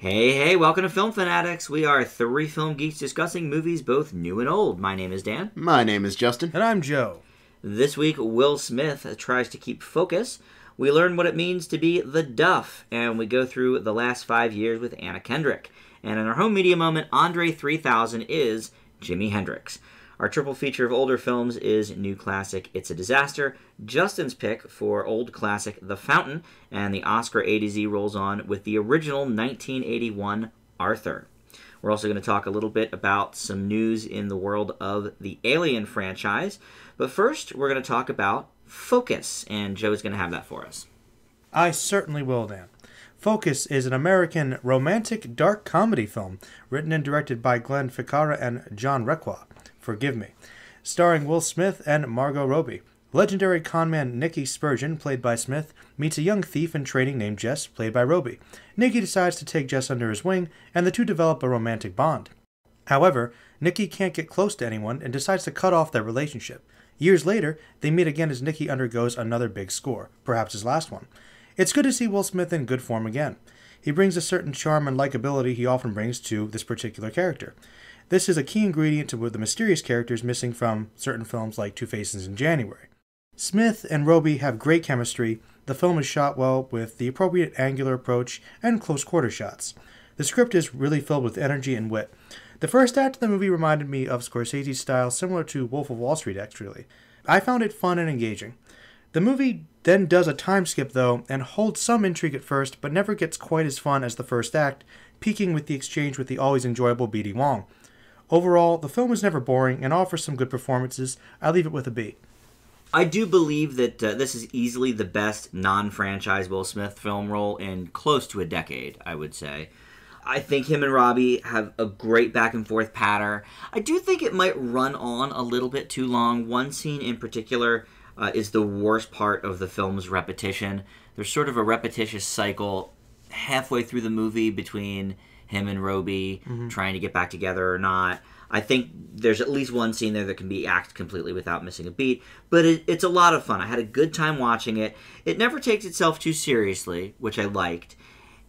Hey, welcome to Film Fanatics. We are three film geeks discussing movies both new and old. My name is Dan. My name is Justin. And I'm Joe. This week, Will Smith tries to keep focus. We learn what it means to be the Duff, and we go through the last 5 years with Anna Kendrick. And in our home media moment, Andre 3000 is Jimi Hendrix. Our triple feature of older films is new classic It's a Disaster, Justin's pick for old classic The Fountain, and the Oscar A to Z rolls on with the original 1981 Arthur. We're also going to talk a little bit about some news in the world of the Alien franchise. But first, we're going to talk about Focus, and Joe's going to have that for us. I certainly will, Dan. Focus is an American romantic dark comedy film written and directed by Glenn Ficarra and John Requa. Forgive Me, starring Will Smith and Margot Robbie. Legendary conman Nicky Spurgeon, played by Smith, meets a young thief in training named Jess, played by Robbie. Nicky decides to take Jess under his wing, and the two develop a romantic bond. However, Nicky can't get close to anyone and decides to cut off their relationship. Years later, they meet again as Nicky undergoes another big score, perhaps his last one. It's good to see Will Smith in good form again. He brings a certain charm and likability he often brings to this particular character. This is a key ingredient to the mysterious characters missing from certain films like Two Faces in January. Smith and Robbie have great chemistry. The film is shot well with the appropriate angular approach and close quarter shots. The script is really filled with energy and wit. The first act of the movie reminded me of Scorsese's style, similar to Wolf of Wall Street, actually. I found it fun and engaging. The movie then does a time skip, though, and holds some intrigue at first, but never gets quite as fun as the first act, peaking with the exchange with the always enjoyable B.D. Wong. Overall, the film is never boring and offers some good performances. I leave it with a B. I do believe that this is easily the best non-franchise Will Smith film role in close to a decade, I would say. I think him and Robbie have a great back-and-forth patter. I do think it might run on a little bit too long. One scene in particular is the worst part of the film's repetition. There's sort of a repetitious cycle halfway through the movie between him and Robbie trying to get back together or not. I think there's at least one scene there that can be acted completely without missing a beat, but it's a lot of fun. I had a good time watching it. It never takes itself too seriously, which I liked.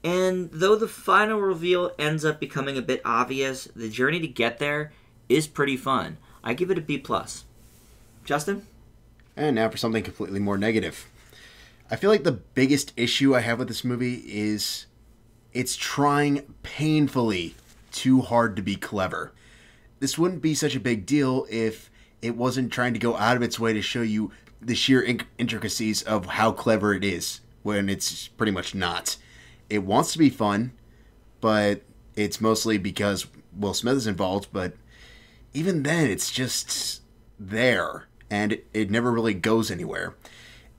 And though the final reveal ends up becoming a bit obvious, the journey to get there is pretty fun. I give it a B+. Justin? And now for something completely more negative. I feel like the biggest issue I have with this movie is it's trying painfully too hard to be clever. This wouldn't be such a big deal if it wasn't trying to go out of its way to show you the sheer intricacies of how clever it is, when it's pretty much not. It wants to be fun, but it's mostly because Will Smith is involved, but even then it's just there, and it never really goes anywhere.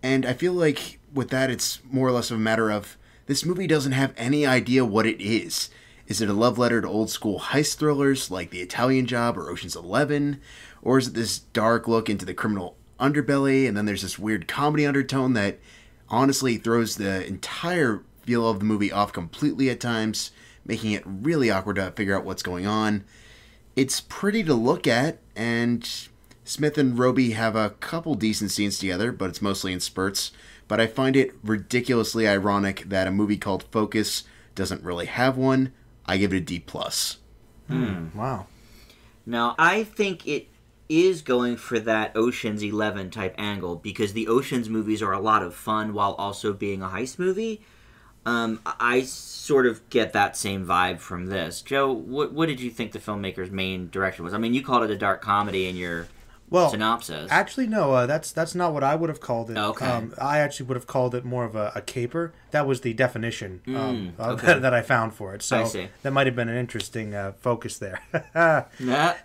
And I feel like with that it's more or less of a matter of this movie doesn't have any idea what it is. Is it a love letter to old school heist thrillers like The Italian Job or Ocean's 11? Or is it this dark look into the criminal underbelly, and then there's this weird comedy undertone that honestly throws the entire feel of the movie off completely at times, making it really awkward to figure out what's going on. It's pretty to look at, and Smith and Robbie have a couple decent scenes together, but it's mostly in spurts. But I find it ridiculously ironic that a movie called Focus doesn't really have one. I give it a D+. Wow. Now, I think it is going for that Ocean's 11 type angle, because the Ocean's movies are a lot of fun while also being a heist movie. I sort of get that same vibe from this. Joe, what did you think the filmmaker's main direction was? I mean, you called it a dark comedy in your synopsis. Actually, no, that's not what I would have called it. Okay. I actually would have called it more of a caper. That was the definition that I found for it. So that might have been an interesting focus there.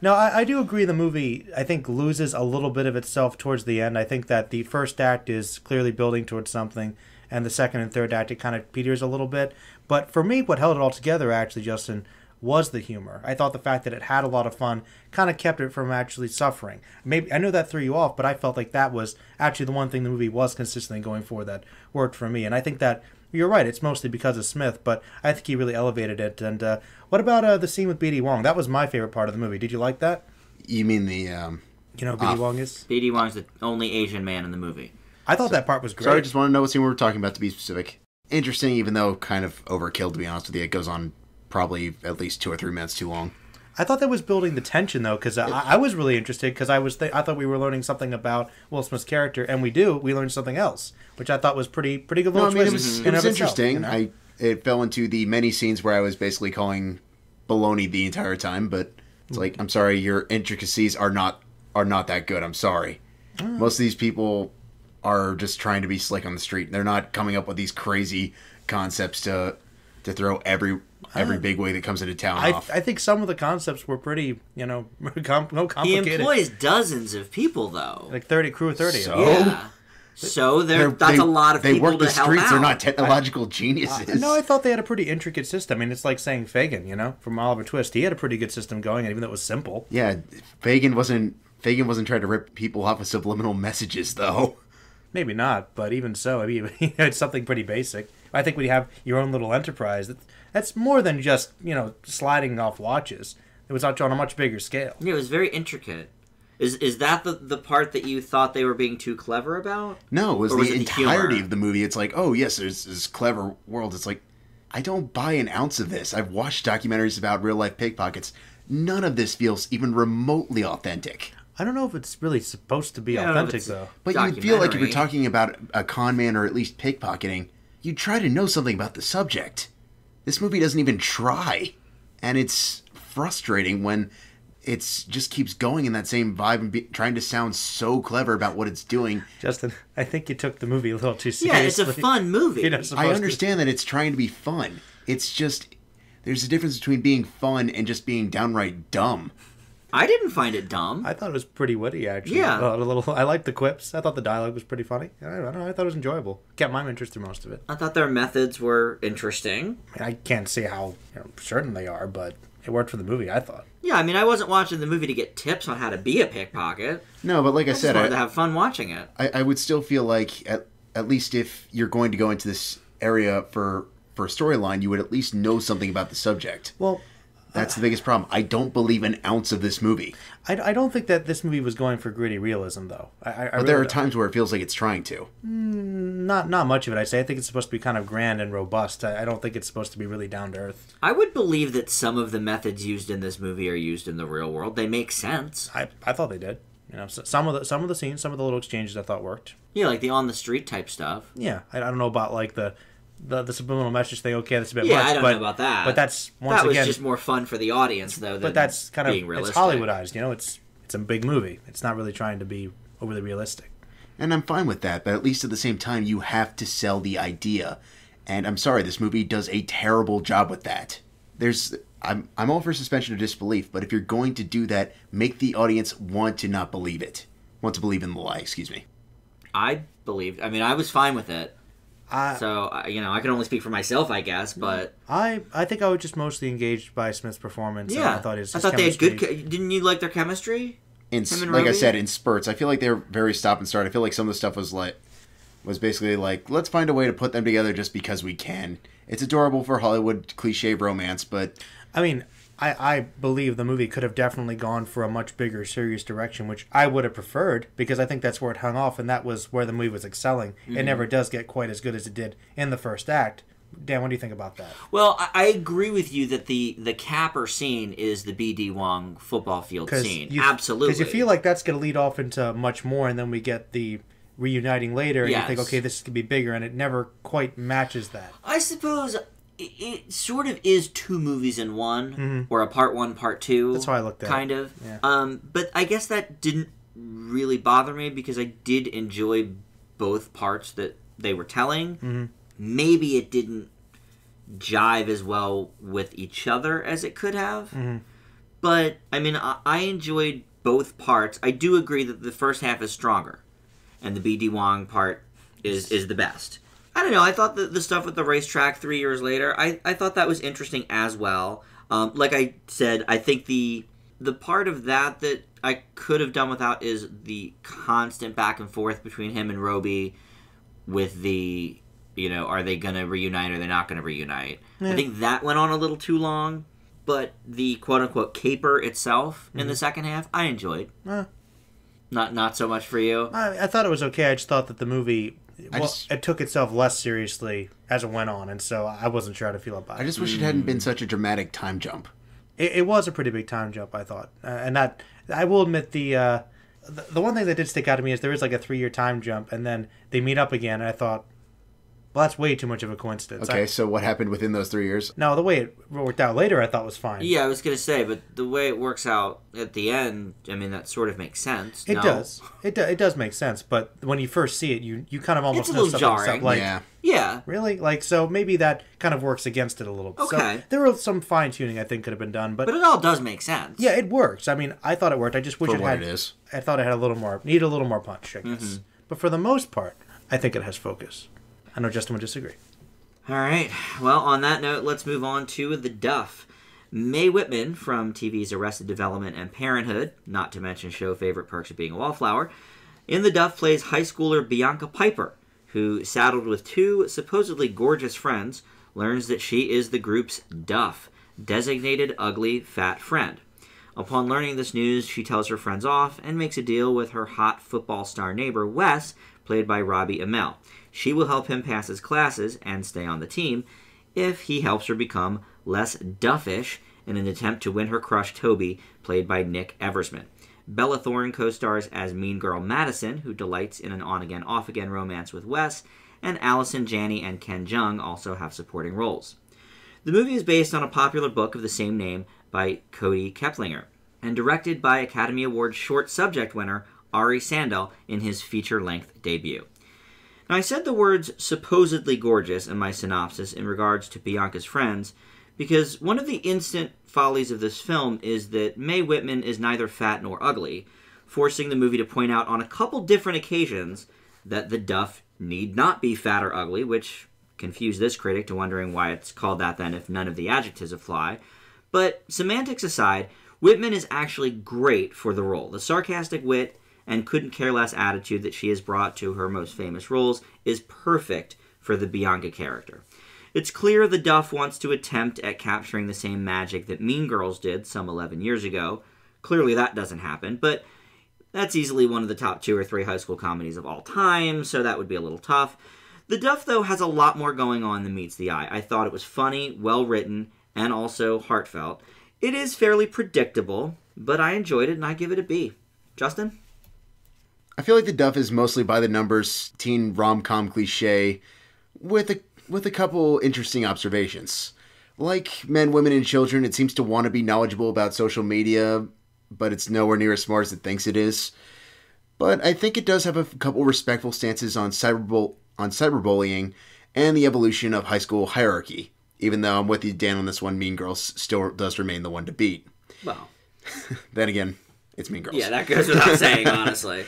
No, I do agree the movie, I think, loses a little bit of itself towards the end. I think that the first act is clearly building towards something, and the second and third act, it kind of peters a little bit. But for me, what held it all together, actually, Justin, was the humor. I thought the fact that it had a lot of fun kind of kept it from actually suffering. Maybe I know that threw you off, but I felt like that was actually the one thing the movie was consistently going for that worked for me. And I think that you're right, it's mostly because of Smith, but I think he really elevated it. And what about the scene with B.D. Wong? That was my favorite part of the movie. Did you like that? You mean the... You know who B.D. Wong is? B.D. Wong's the only Asian man in the movie. I thought that part was great. Sorry, I just want to know what scene we were talking about, to be specific. Interesting, even though kind of overkill, to be honest with you. It goes on probably at least 2 or 3 minutes too long. I thought that was building the tension, though, because I was really interested, because I thought we were learning something about Will Smith's character, and we learned something else, which I thought was pretty good little twist. It was interesting. Itself, it fell into the many scenes where I was basically calling baloney the entire time, but it's like, I'm sorry, your intricacies are not that good. I'm sorry. Most of these people are just trying to be slick on the street. They're not coming up with these crazy concepts to throw every big way that comes into town off. I think some of the concepts were pretty, complicated. He employs dozens of people, though. Like 30, crew of 30. So? Yeah. So that's a lot of people to help out. They work the streets. They're not technological geniuses. No, I thought they had a pretty intricate system. I mean, it's like saying Fagin, from Oliver Twist. He had a pretty good system going, even though it was simple. Yeah, Fagin wasn't trying to rip people off with subliminal messages, though. Maybe not, but even so, I mean, it's something pretty basic. I think when you have your own little enterprise, that's more than just, sliding off watches. It was on a much bigger scale. Yeah, it was very intricate. Is that the part that you thought they were being too clever about? No, it was the entirety of the movie. It's like, oh, yes, there's this clever world. It's like, I don't buy an ounce of this. I've watched documentaries about real-life pickpockets. None of this feels even remotely authentic. I don't know if it's really supposed to be authentic, though. But you feel like if you're talking about a con man or at least pickpocketing, you try to know something about the subject. This movie doesn't even try. And it's frustrating when it just keeps going in that same vibe and trying to sound so clever about what it's doing. Justin, I think you took the movie a little too seriously. Yeah, it's a fun movie. I understand that it's trying to be fun. It's just, there's a difference between being fun and just being downright dumb. I didn't find it dumb. I thought it was pretty witty, actually. Yeah. I liked the quips. I thought the dialogue was pretty funny. I don't know. I thought it was enjoyable. Kept my interest through most of it. I thought their methods were interesting. I can't see how certain they are, but it worked for the movie, I thought. Yeah, I mean, I wasn't watching the movie to get tips on how to be a pickpocket. No, but like I said, I wanted to have fun watching it. I would still feel like, at least if you're going to go into this area for a storyline, you would at least know something about the subject. Well, that's the biggest problem. I don't believe an ounce of this movie. I don't think that this movie was going for gritty realism, though. But there are times where it feels like it's trying to. Not much of it, I'd say. I think it's supposed to be kind of grand and robust. I don't think it's supposed to be really down to earth. I would believe that some of the methods used in this movie are used in the real world. They make sense. I thought they did. Some of the scenes, some of the little exchanges I thought worked. Yeah, like the on the street type stuff. Yeah, I don't know about like the subliminal message thing. Okay, that's a bit much. Yeah, I don't know about that. But that's that was just more fun for the audience, though. But that's kind of realistic. It's Hollywoodized. It's a big movie. It's not really trying to be overly realistic. And I'm fine with that, but at least at the same time, you have to sell the idea. And I'm sorry, this movie does a terrible job with that. I'm all for suspension of disbelief, but if you're going to do that, make the audience want to not believe it. Want to believe in the lie, excuse me. I was fine with it. So, I can only speak for myself, I guess, but... I think I was just mostly engaged by Smith's performance. Yeah. I thought they had good... Didn't you like their chemistry? Like I said, in spurts. I feel like they were very stop and start. I feel like some of the stuff was basically like, let's find a way to put them together just because we can. It's adorable for Hollywood cliche romance, but... I mean, I believe the movie could have definitely gone for a much bigger, serious direction, which I would have preferred, because I think that's where it hung off, and that was where the movie was excelling. Mm-hmm. It never does get quite as good as it did in the first act. Dan, what do you think about that? Well, I agree with you that the capper scene is the B.D. Wong football field scene. Absolutely. Because you feel like that's going to lead off into much more, and then we get the reuniting later, and you think, okay, this could be bigger, and it never quite matches that. I suppose... It sort of is two movies in one, or a part one, part two. That's how I looked at it. Kind of. Yeah. But I guess that didn't really bother me because I did enjoy both parts that they were telling. Mm-hmm. Maybe it didn't jive as well with each other as it could have. Mm-hmm. But, I mean, I enjoyed both parts. I do agree that the first half is stronger, and the B.D. Wong part is the best. I don't know. I thought the stuff with the racetrack 3 years later, I thought that was interesting as well. Like I said, I think the part of that I could have done without is the constant back and forth between him and Roby with the, are they going to reunite or are they not going to reunite? Yeah. I think that went on a little too long, but the quote-unquote caper itself in the second half, I enjoyed. Not so much for you? I thought it was okay. I just thought that the movie... it took itself less seriously as it went on, and so I wasn't sure how to feel about it. I just wish it hadn't been such a dramatic time jump. It was a pretty big time jump, I thought, and that I will admit the one thing that did stick out to me is there is like a 3-year time jump, and then they meet up again, and I thought, well, that's way too much of a coincidence. Okay, so what happened within those 3 years? No, the way it worked out later I thought was fine. Yeah, I was going to say, but the way it works out at the end, I mean, that sort of makes sense. It does. It does make sense, but when you first see it, you kind of almost It's a little jarring. Like, yeah. Really? Like, so maybe that kind of works against it a little bit. Okay. So there was some fine-tuning I think could have been done, but it all does make sense. yeah, it works. I mean, I thought it worked. I just wish For it what had... it is. I thought it had a little more... Needed a little more punch, I guess. Mm-hmm. But for the most part, I think it has focus. I know Justin would disagree. All right. Well, on that note, let's move on to The Duff. Mae Whitman from TV's Arrested Development and Parenthood, not to mention show favorite Perks of Being a Wallflower, in The Duff plays high schooler Bianca Piper, who, saddled with 2 supposedly gorgeous friends, learns that she is the group's Duff, designated ugly fat friend. Upon learning this news, she tells her friends off and makes a deal with her hot football star neighbor, Wes, played by Robbie Amell. She will help him pass his classes and stay on the team if he helps her become less duffish in an attempt to win her crush Toby, played by Nick Eversman. Bella Thorne co-stars as mean girl Madison, who delights in an on-again, off-again romance with Wes, and Allison Janney and Ken Jeong also have supporting roles. The movie is based on a popular book of the same name by Cody Keplinger, and directed by Academy Award short subject winner Ari Sandel in his feature-length debut. Now, I said the words supposedly gorgeous in my synopsis in regards to Bianca's friends because one of the instant follies of this film is that Mae Whitman is neither fat nor ugly, forcing the movie to point out on a couple different occasions that the Duff need not be fat or ugly, which confused this critic to wondering why it's called that then if none of the adjectives apply. But semantics aside, Whitman is actually great for the role. The sarcastic wit and couldn't-care-less attitude that she has brought to her most famous roles is perfect for the Bianca character. It's clear the Duff wants to attempt at capturing the same magic that Mean Girls did some 11 years ago. Clearly that doesn't happen, but that's easily one of the top 2 or 3 high school comedies of all time, so that would be a little tough. The Duff, though, has a lot more going on than meets the eye. I thought it was funny, well-written, and also heartfelt. It is fairly predictable, but I enjoyed it, and I give it a B. Justin? I feel like The Duff is mostly by the numbers teen rom-com cliche with a couple interesting observations. Like Men, Women, and Children, it seems to want to be knowledgeable about social media, but it's nowhere near as smart as it thinks it is. But I think it does have a couple respectful stances on cyberbullying and the evolution of high school hierarchy, even though I'm with you, Dan, on this one. Mean Girls still does remain the one to beat. Well. Then again, it's Mean Girls. Yeah, that goes without saying, honestly.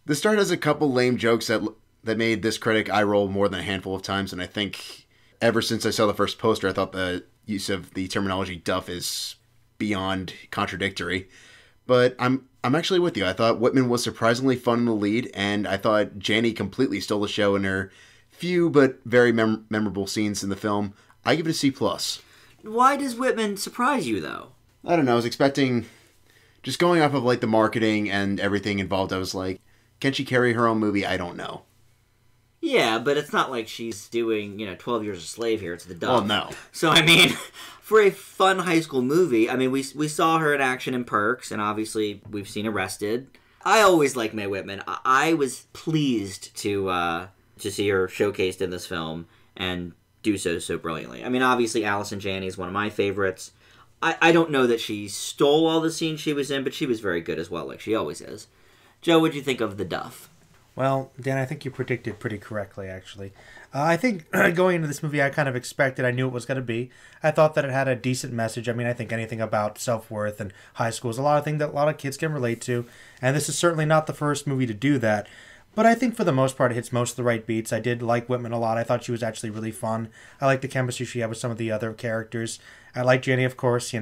The start has a couple lame jokes that made this critic eye roll more than a handful of times, and I think ever since I saw the first poster, I thought the use of the terminology Duff is beyond contradictory. But I'm actually with you. I thought Whitman was surprisingly fun in the lead, and I thought Janney completely stole the show in her few but very memorable scenes in the film. I give it a C+. Why does Whitman surprise you, though? I don't know. I was expecting, just going off of like the marketing and everything involved, I was like, can she carry her own movie? I don't know. Yeah, but it's not like she's doing, 12 Years a Slave here. It's the Duff. Well, no. So, I mean, for a fun high school movie, I mean, we saw her in action in Perks, and obviously we've seen Arrested. I always like Mae Whitman. I was pleased to see her showcased in this film and do so brilliantly. I mean, obviously Allison Janney is one of my favorites. I don't know that she stole all the scenes she was in, but she was very good as well, like she always is. Joe, what'd you think of The Duff? Well, Dan, I think you predicted pretty correctly, actually. I think going into this movie, I kind of expected, I knew it was going to be. I thought that it had a decent message. I mean, I think anything about self-worth and high school is a lot of things that a lot of kids can relate to, and this is certainly not the first movie to do that. But I think for the most part, it hits most of the right beats. I did like Whitman a lot. I thought she was actually really fun. I liked the chemistry she had with some of the other characters. I liked Janney, of course. It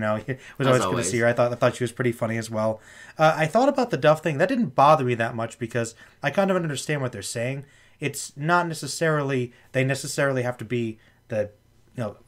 was always good to see her. I thought she was pretty funny as well. I thought about the Duff thing. That didn't bother me that much because I kind of understand what they're saying. It's not necessarily they necessarily have to be the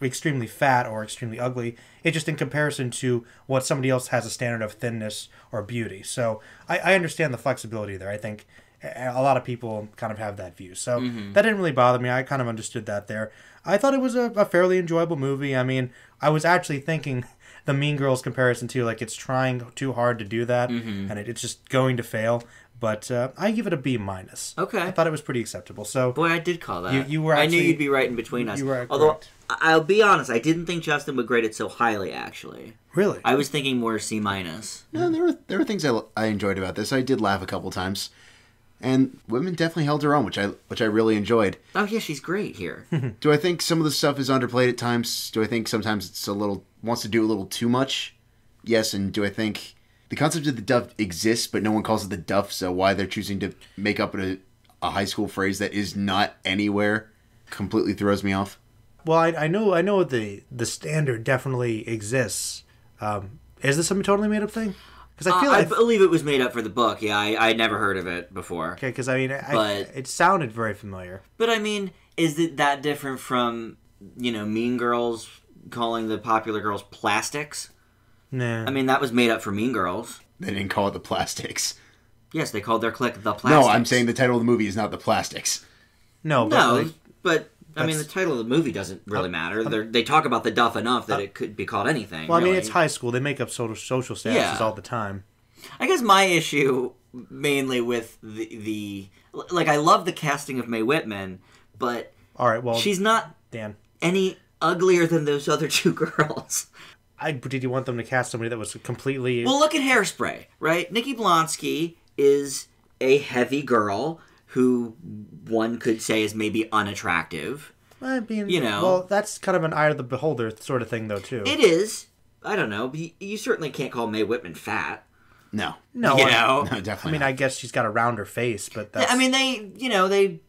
extremely fat or extremely ugly. It's just in comparison to what somebody else has a standard of thinness or beauty. So I understand the flexibility there. I think A lot of people kind of have that view. So that didn't really bother me. I kind of understood that there. I thought it was a fairly enjoyable movie. I mean, I was actually thinking the Mean Girls comparison too, like it's trying too hard to do that, and it's just going to fail. But I give it a B-. Okay. I thought it was pretty acceptable. So boy, I did call that. You were I actually, knew you'd be right in between us. You were Although, correct. I'll be honest, I didn't think Justin would grade it so highly, actually. Really? I was thinking more C-. No, there were things I enjoyed about this. I did laugh a couple times. And women definitely held her own, which I really enjoyed. Oh, yeah, she's great here. Do I think some of the stuff is underplayed at times? Do I think sometimes it's wants to do a little too much? Yes, and do I think the concept of the Duff exists, but no one calls it the Duff, so why they're choosing to make up a high school phrase that is not anywhere completely throws me off. Well, I know the standard definitely exists. Is this some totally made up thing? Because I feel I believe it was made up for the book. Yeah, I never heard of it before. Okay, because I mean, it sounded very familiar. But I mean, is it that different from, Mean Girls calling the popular girls plastics? Nah. I mean, that was made up for Mean Girls. They didn't call it the Plastics. Yes, they called their clique the Plastics. No, I'm saying the title of the movie is not the Plastics. No, but I mean, the title of the movie doesn't really matter. They talk about the Duff enough that it could be called anything. Well, I mean, really. it's high school. They make up social statuses all the time. I guess my issue mainly with the I love the casting of Mae Whitman, but all right, well, she's not any uglier than those other two girls. Did you want them to cast somebody that was completely... Well, look at Hairspray, right? Nikki Blonsky is a heavy girl who one could say is maybe unattractive. I mean, well, that's kind of an eye of the beholder sort of thing, though, too. It is. I don't know. But you certainly can't call Mae Whitman fat. No. No, no, definitely I mean, not. I guess she's got a rounder face, but that's... I mean, they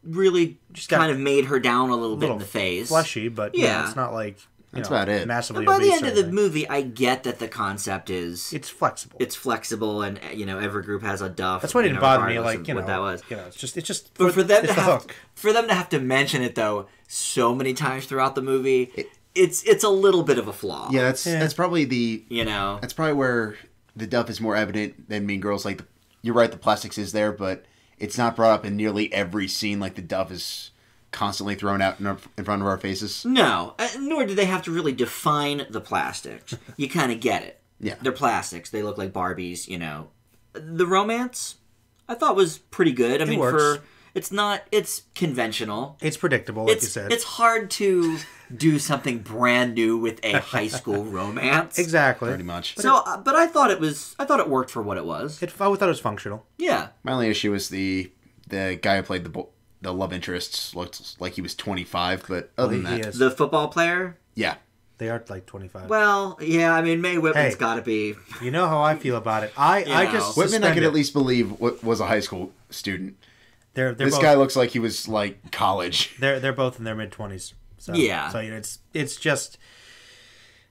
really just kind of made her down a little bit in the face. Fleshy, but it's not like... That's about it. Massively and by the obese end of the movie, I get that the concept is... It's flexible. It's flexible, and, every group has a Duff. That's why it didn't bother me, what that was. It's just but for them hook. For them to have to mention it, though, so many times throughout the movie, it's a little bit of a flaw. Yeah, that's probably the... That's probably where the Duff is more evident than Mean Girls. Like, you're right, the Plastics is there, but it's not brought up in nearly every scene like the Duff is... constantly thrown out in front of our faces. No, nor do they have to really define the plastics. You kind of get it. Yeah. They're plastics. They look like Barbies, The romance, I thought, was pretty good. I mean, works. it's conventional. It's predictable, like you said. It's hard to do something brand new with a high school romance. Exactly. Pretty much. But I thought it worked for what it was. I thought it was functional. Yeah. My only issue was the guy who played the love interest looked like he was 25, but other than that... The football player? Yeah. They are like 25. Well, yeah, I mean, Mae Whitman's got to be... You know how I feel about it. I just Whitman, I could at least believe was a high school student. This guy looks like he was, like, college. They're both in their mid-20s. So, yeah. So, it's just...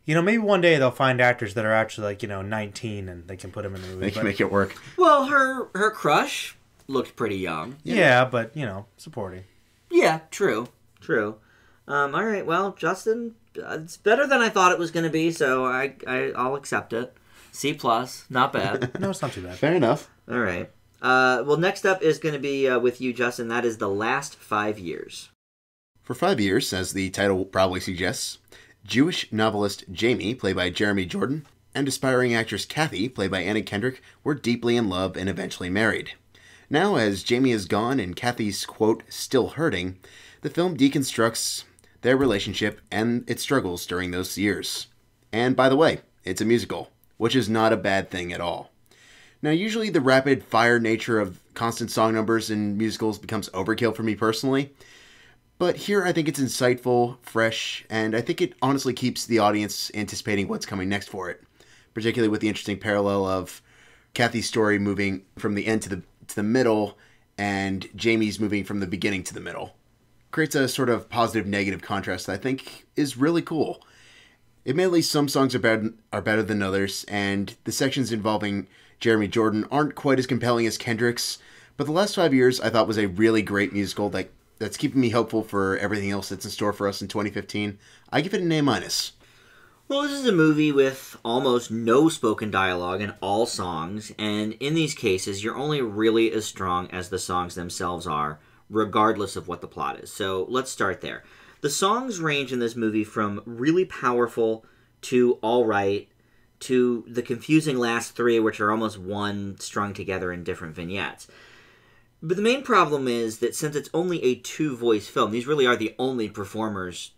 maybe one day they'll find actors that are actually, 19 and they can put them in the movie. They can make it work. Well, her crush... looked pretty young. Yeah, but, supporting. Yeah, true. All right, well, Justin, it's better than I thought it was going to be, so I'll accept it. C+, not bad. No, it's not too bad. Fair enough. All right. Well, next up is going to be with you, Justin. That is The Last 5 Years. For 5 years, as the title probably suggests, Jewish novelist Jimi, played by Jeremy Jordan, and aspiring actress Kathy, played by Anna Kendrick, were deeply in love and eventually married. Now, as Jimi is gone and Kathy's, quote, still hurting, the film deconstructs their relationship and its struggles during those years. And by the way, it's a musical, which is not a bad thing at all. Now, usually the rapid-fire nature of constant song numbers in musicals becomes overkill for me personally, but here I think it's insightful, fresh, and I think it honestly keeps the audience anticipating what's coming next for it, particularly with the interesting parallel of Kathy's story moving from the end to the middle, and Jamie's moving from the beginning to the middle. Creates a sort of positive-negative contrast that I think is really cool. Admittedly, some songs are better than others, and the sections involving Jeremy Jordan aren't quite as compelling as Kendrick's, but The Last 5 Years I thought was a really great musical that's keeping me hopeful for everything else that's in store for us in 2015. I give it an A-. Well, this is a movie with almost no spoken dialogue and all songs, and in these cases, you're only really as strong as the songs themselves are, regardless of what the plot is. So let's start there. The songs range in this movie from really powerful to all right to the confusing last three, which are almost one strung together in different vignettes. But the main problem is that since it's only a two-voice film, these really are the only performers,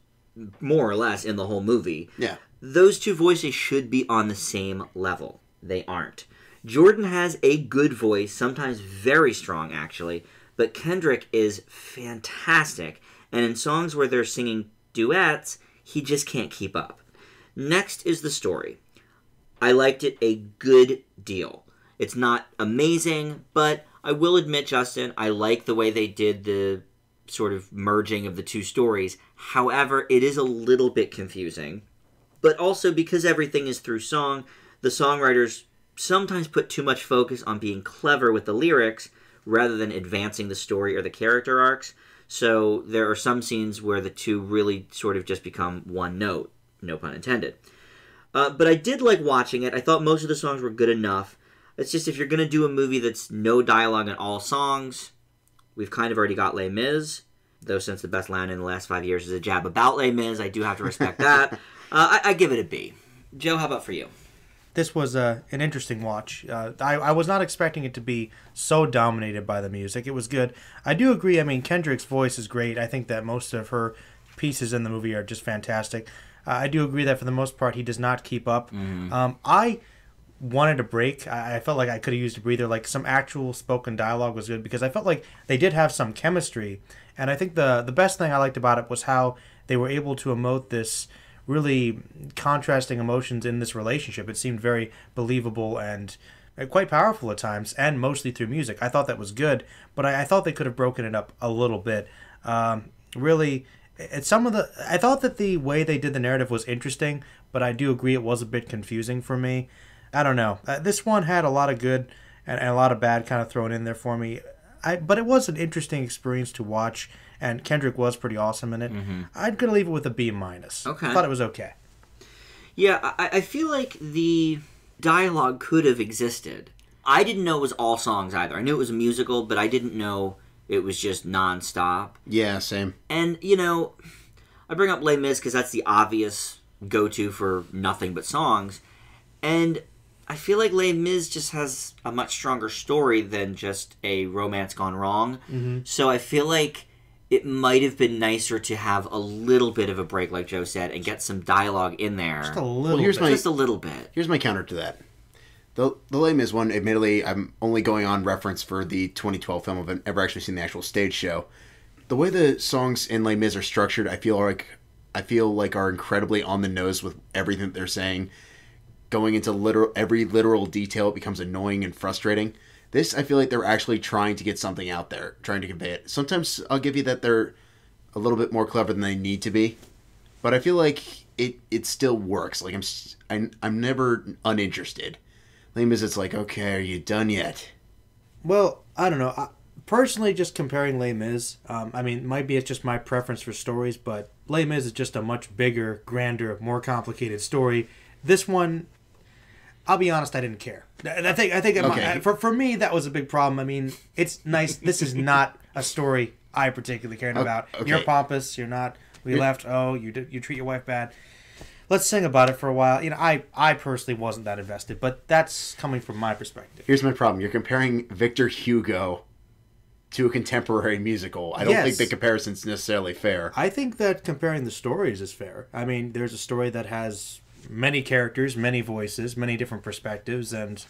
more or less, in the whole movie. Yeah. Those two voices should be on the same level. They aren't. Jordan has a good voice, sometimes very strong, actually, but Kendrick is fantastic, and in songs where they're singing duets, he just can't keep up. Next is the story. I liked it a good deal. It's not amazing, but I will admit, Justin, I like the way they did the sort of merging of the two stories. However, it is a little bit confusing. But also, because everything is through song, the songwriters sometimes put too much focus on being clever with the lyrics rather than advancing the story or the character arcs. So there are some scenes where the two really sort of just become one note, no pun intended. But I did like watching it. I thought most of the songs were good enough. It's just if you're going to do a movie that's no dialogue in all songs, we've kind of already got Les Mis. Though since the best line in the last 5 years is a jab about Les Mis, I do have to respect that. I give it a B. Joe, how about for you? This was an interesting watch. I was not expecting it to be so dominated by the music. It was good. I do agree. I mean, Kendrick's voice is great. I think that most of her pieces in the movie are just fantastic. I do agree that for the most part, he does not keep up. Mm-hmm. I wanted a break. I felt like I could have used a breather. Like some actual spoken dialogue was good because I felt like they did have some chemistry. And I think the best thing I liked about it was how they were able to emote this really contrasting emotions in this relationship. It seemed very believable and quite powerful at times, and mostly through music. I thought that was good, but I thought they could have broken it up a little bit. Really, I thought that the way they did the narrative was interesting, but I do agree it was a bit confusing for me. I don't know. This one had a lot of good and a lot of bad kind of thrown in there for me. But it was an interesting experience to watch, and Kendrick was pretty awesome in it. Mm-hmm. I'd gonna leave it with a B-. Okay. I thought it was okay. Yeah, I feel like the dialogue could have existed. I didn't know it was all songs either. I knew it was a musical, but I didn't know it was just nonstop. Yeah, same. And, you know, I bring up Les Mis because that's the obvious go-to for nothing but songs. And I feel like Les Mis just has a much stronger story than just a romance gone wrong. Mm-hmm. So I feel like it might have been nicer to have a little bit of a break, like Joe said, and get some dialogue in there. Just a little bit. Just a little bit. Here's my counter to that. The Les Mis one, admittedly, I'm only going on reference for the 2012 film. I haven't ever actually seen the actual stage show. The way the songs in Les Mis are structured, I feel like are incredibly on the nose with everything that they're saying. Going into every literal detail, it becomes annoying and frustrating. This, I feel like they're actually trying to get something out there, trying to convey it. Sometimes I'll give you that they're a little bit more clever than they need to be, but I feel like it still works. Like I'm never uninterested. Les Mis, it's like, okay, are you done yet? Well, I don't know. Personally, just comparing Les Mis, I mean, maybe it's just my preference for stories, but Les Mis is just a much bigger, grander, more complicated story. This one, I'll be honest, I didn't care. I think okay. For me, that was a big problem. I mean, it's nice. This is not a story I particularly cared about. Okay. You're pompous. You're not. We left. Oh, you treat your wife bad. Let's sing about it for a while. You know, I personally wasn't that invested, but that's coming from my perspective. Here's my problem. You're comparing Victor Hugo to a contemporary musical. I don't think the comparison's necessarily fair. I think that comparing the stories is fair. I mean, there's a story that has many characters, many voices, many different perspectives, and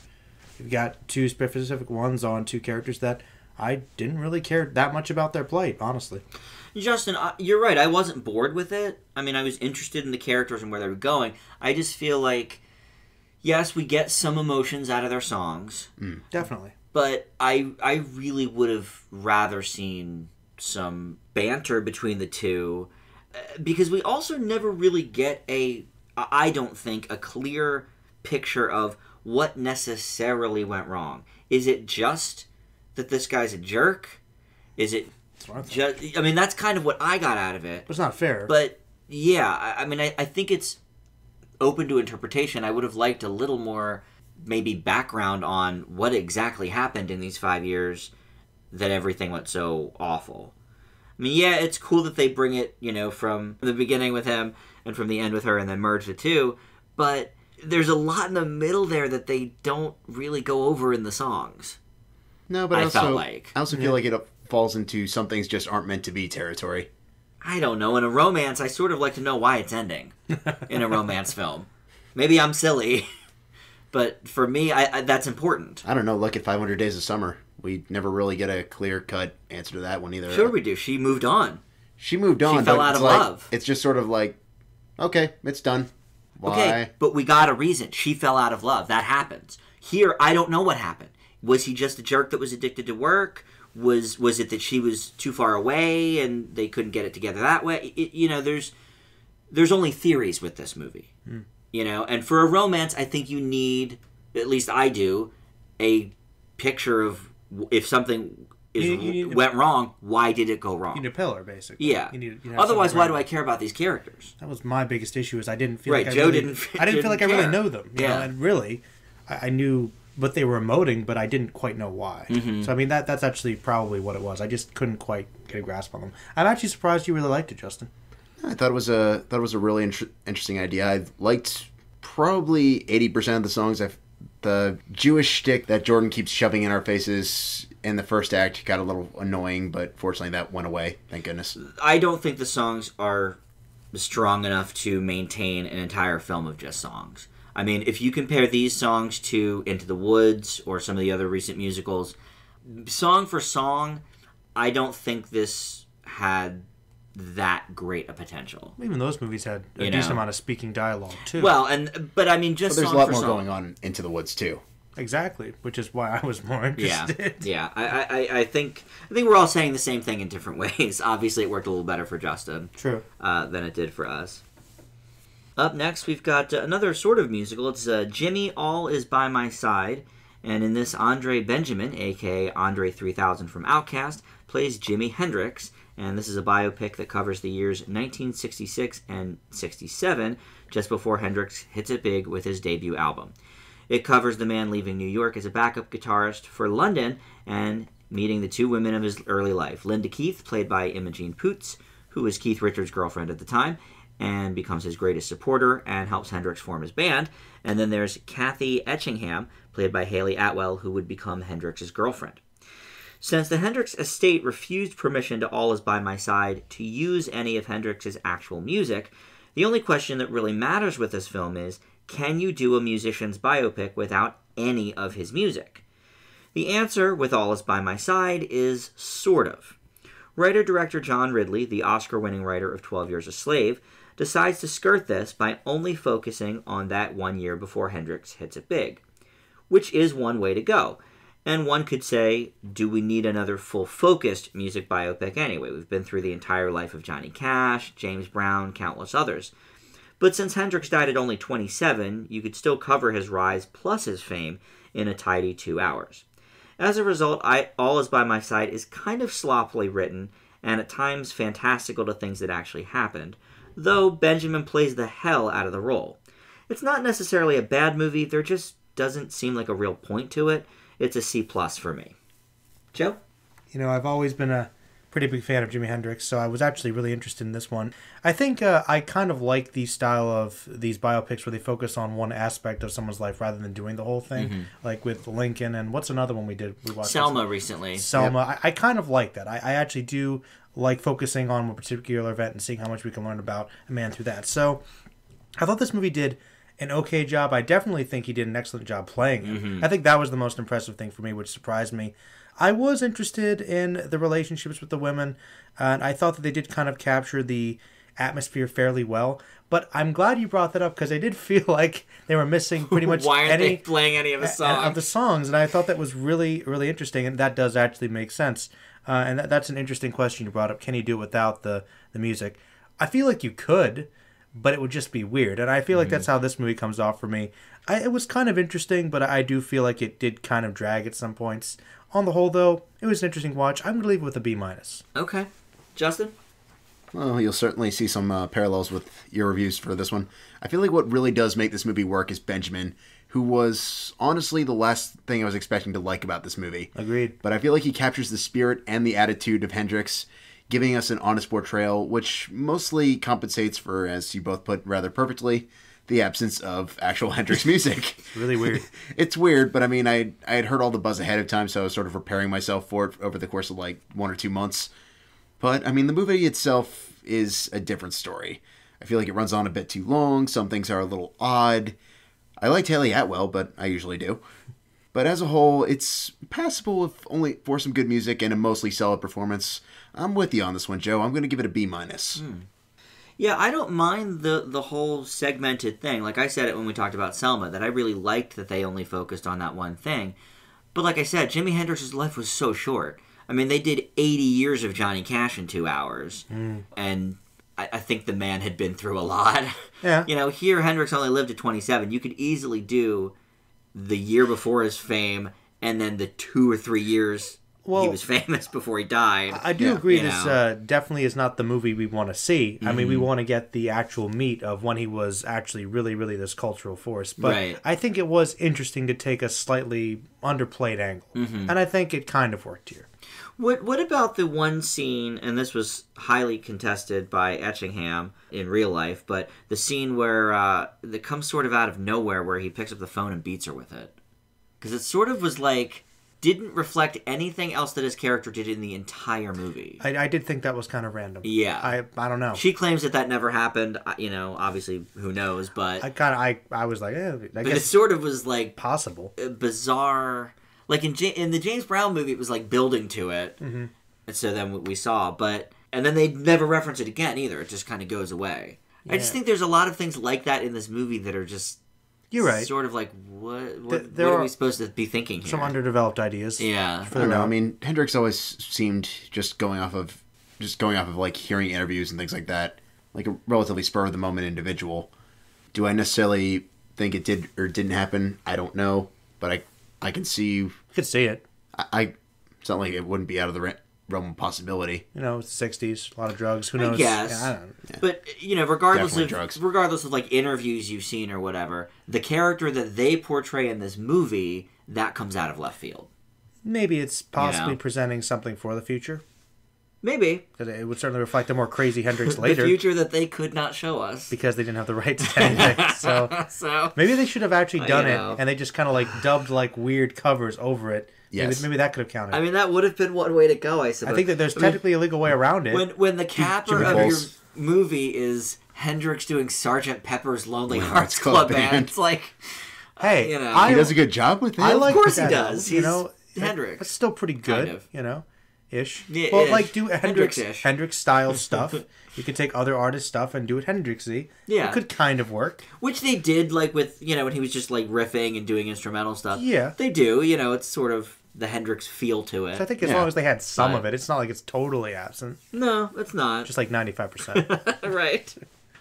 you've got two specific ones on two characters that I didn't really care that much about their plight, honestly. Justin, you're right. I wasn't bored with it. I mean, I was interested in the characters and where they were going. I just feel like, yes, we get some emotions out of their songs. Definitely. But I really would have rather seen some banter between the two, because we also never really get I don't think, a clear picture of what necessarily went wrong. Is it just that this guy's a jerk? Is it just... I mean, that's kind of what I got out of it. But it's not fair. But, yeah, I mean, I think it's... open to interpretation. I would have liked a little more, maybe, background on what exactly happened in these 5 years that everything went so awful. I mean, yeah, it's cool that they bring it, from the beginning with him and from the end with her and then merge the two, but there's a lot in the middle there that they don't really go over in the songs. No, but I also feel Yeah. like it falls into some things just aren't meant to be territory. I don't know. In a romance, I sort of like to know why it's ending in a romance film. Maybe I'm silly, but for me, I that's important. I don't know. Look at 500 Days of Summer. We never really get a clear-cut answer to that one either. Sure we do. She moved on. She moved on. She fell but out it's of like, love. It's just sort of like, okay, it's done. Why? Okay, but we got a reason. She fell out of love. That happens. Here, I don't know what happened. Was he just a jerk that was addicted to work? Was it that she was too far away and they couldn't get it together that way? There's only theories with this movie. And for a romance, I think you need, at least I do, a picture of if something went wrong, why did it go wrong? You need a pillar, basically. Yeah. You need Otherwise, why do I care about these characters? That was my biggest issue. Is I didn't feel Right, like Joe I didn't feel like I really care. know them. You know? And really, I knew what they were emoting, but I didn't quite know why. So I mean, that's actually probably what it was. I just couldn't quite get a grasp on them. I'm actually surprised you really liked it, Justin. I thought it was a really interesting idea. I liked probably 80% of the songs. The Jewish shtick that Jordan keeps shoving in our faces in the first act got a little annoying, but fortunately that went away. Thank goodness. I don't think the songs are strong enough to maintain an entire film of just songs. I mean, if you compare these songs to Into the Woods or some of the other recent musicals, song for song, I don't think this had that great a potential. Even those movies had a decent amount of speaking dialogue too. Well, but I mean, just there's song a lot for more song. going on Into the Woods too. Exactly, which is why I was more interested. Yeah. I think we're all saying the same thing in different ways. Obviously, it worked a little better for Justin. True. Than it did for us. Up next, we've got another sort of musical. It's Jimi, All Is By My Side. And in this, Andre Benjamin, a.k.a. Andre 3000 from Outkast, plays Jimi Hendrix. And this is a biopic that covers the years 1966 and 67, just before Hendrix hits it big with his debut album. It covers the man leaving New York as a backup guitarist for London and meeting the two women of his early life. Linda Keith, played by Imogen Poots, who was Keith Richards' girlfriend at the time, and becomes his greatest supporter and helps Hendrix form his band. And then there's Kathy Etchingham, played by Haley Atwell, who would become Hendrix's girlfriend. Since the Hendrix estate refused permission to All Is By My Side to use any of Hendrix's actual music, the only question that really matters with this film is, can you do a musician's biopic without any of his music? The answer with All Is By My Side is sort of. Writer-director John Ridley, the Oscar-winning writer of 12 Years a Slave, decides to skirt this by only focusing on that 1 year before Hendrix hits it big, which is one way to go. And one could say, do we need another full-focused music biopic anyway? We've been through the entire life of Johnny Cash, James Brown, countless others. But since Hendrix died at only 27, you could still cover his rise plus his fame in a tidy 2 hours. As a result, All Is By My Side is kind of sloppily written, and at times fantastical to things that actually happened, though Benjamin plays the hell out of the role. It's not necessarily a bad movie, there just doesn't seem like a real point to it. It's a C+ for me. Joe? I've always been a pretty big fan of Jimi Hendrix, so I was actually really interested in this one. I think I kind of like the style of these biopics where they focus on one aspect of someone's life rather than doing the whole thing, like with Lincoln, and what's another one we watched Selma recently. Selma. Yep. I kind of like that. I actually do like focusing on a particular event and seeing how much we can learn about a man through that. So I thought this movie did an okay job. I definitely think he did an excellent job playing it. I think that was the most impressive thing for me, which surprised me. I was interested in the relationships with the women, and I thought that they did kind of capture the atmosphere fairly well. But I'm glad you brought that up because I did feel like they were missing pretty much Why aren't they playing any of the songs? And I thought that was really, really interesting, and that does actually make sense. And that's an interesting question you brought up. Can you do it without the music? I feel like you could, but it would just be weird. And I feel like that's how this movie comes off for me. It was kind of interesting, but I do feel like it did kind of drag at some points. On the whole, though, it was an interesting watch. I'm going to leave it with a B-. Okay. Justin? Well, you'll certainly see some parallels with your reviews for this one. I feel like what really does make this movie work is Benjamin, who was honestly the last thing I was expecting to like about this movie. Agreed. But I feel like he captures the spirit and the attitude of Hendrix, giving us an honest portrayal, which mostly compensates for, as you both put rather perfectly, the absence of actual Hendrix music. It's really weird. It's weird, but I mean, I had heard all the buzz ahead of time, so I was sort of preparing myself for it over the course of like 1 or 2 months. But, I mean, the movie itself is a different story. I feel like it runs on a bit too long. Some things are a little odd. I liked Haley Atwell, but I usually do. But as a whole, it's passable if only for some good music and a mostly solid performance. I'm with you on this one, Joe. I'm going to give it a B-. Yeah, I don't mind the whole segmented thing. Like I said it when we talked about Selma, that I really liked that they only focused on that one thing. But like I said, Jimi Hendrix's life was so short. I mean, they did 80 years of Johnny Cash in 2 hours. And I think the man had been through a lot. Yeah. You know, here Hendrix only lived to 27. You could easily do the year before his fame and then the 2 or 3 years he was famous before he died. I do agree this definitely is not the movie we want to see. I mean, we want to get the actual meat of when he was actually really, really this cultural force. But I think it was interesting to take a slightly underplayed angle. And I think it kind of worked here. What about the one scene, and this was highly contested by Etchingham in real life, but the scene where that comes sort of out of nowhere where he picks up the phone and beats her with it? Because it sort of was like, didn't reflect anything else that his character did in the entire movie. I did think that was kind of random. Yeah. I don't know. She claims that never happened. You know, obviously, who knows, but... I was like, I but guess it sort of was like... possible. Bizarre... Like in the James Brown movie, it was like building to it. And so then we saw, and then they never reference it again either. It just kind of goes away. Yeah. I just think there's a lot of things like that in this movie that are just... You're right. Sort of like, what are we supposed to be thinking here? Some underdeveloped ideas. Yeah. I don't know. I mean, Hendrix always seemed just going off of like hearing interviews and things like that, like a relatively spur of the moment individual. Do I necessarily think it did or didn't happen? I don't know, but I can see. You could see it. It's not like it wouldn't be out of the realm of possibility. You know, it's the 60s, a lot of drugs. Who knows? I guess. Yeah, I don't know. Yeah. But you know, regardless drugs. of like interviews you've seen or whatever, the character that they portray in this movie that comes out of left field. Maybe it's possibly presenting something for the future. Maybe. Because it would certainly reflect a more crazy Hendrix later. The future that they could not show us. Because they didn't have the rights to anything. So maybe they should have actually done it, and they just kind of like dubbed like weird covers over it. Yes. Maybe that could have counted. I mean, that would have been one way to go, I suppose. I think that there's technically a legal way around it. When the capper of your movie is Hendrix doing Sgt. Pepper's Lonely Hearts Club Band, it's like... Hey, you know, he does a good job with it. Of course he does. He's Hendrix. It's still pretty good, kind of. You know, ish. Yeah, well, ish. like do Hendrix-ish. Hendrix style stuff. You could take other artists' stuff and do it Hendrixy. Yeah, it could kind of work. Which they did, like with when he was just like riffing and doing instrumental stuff. Yeah, they do. You know, it's sort of the Hendrix feel to it. So I think as long as they had some of it, it's not like it's totally absent. No, it's not. Just like 95%. Right.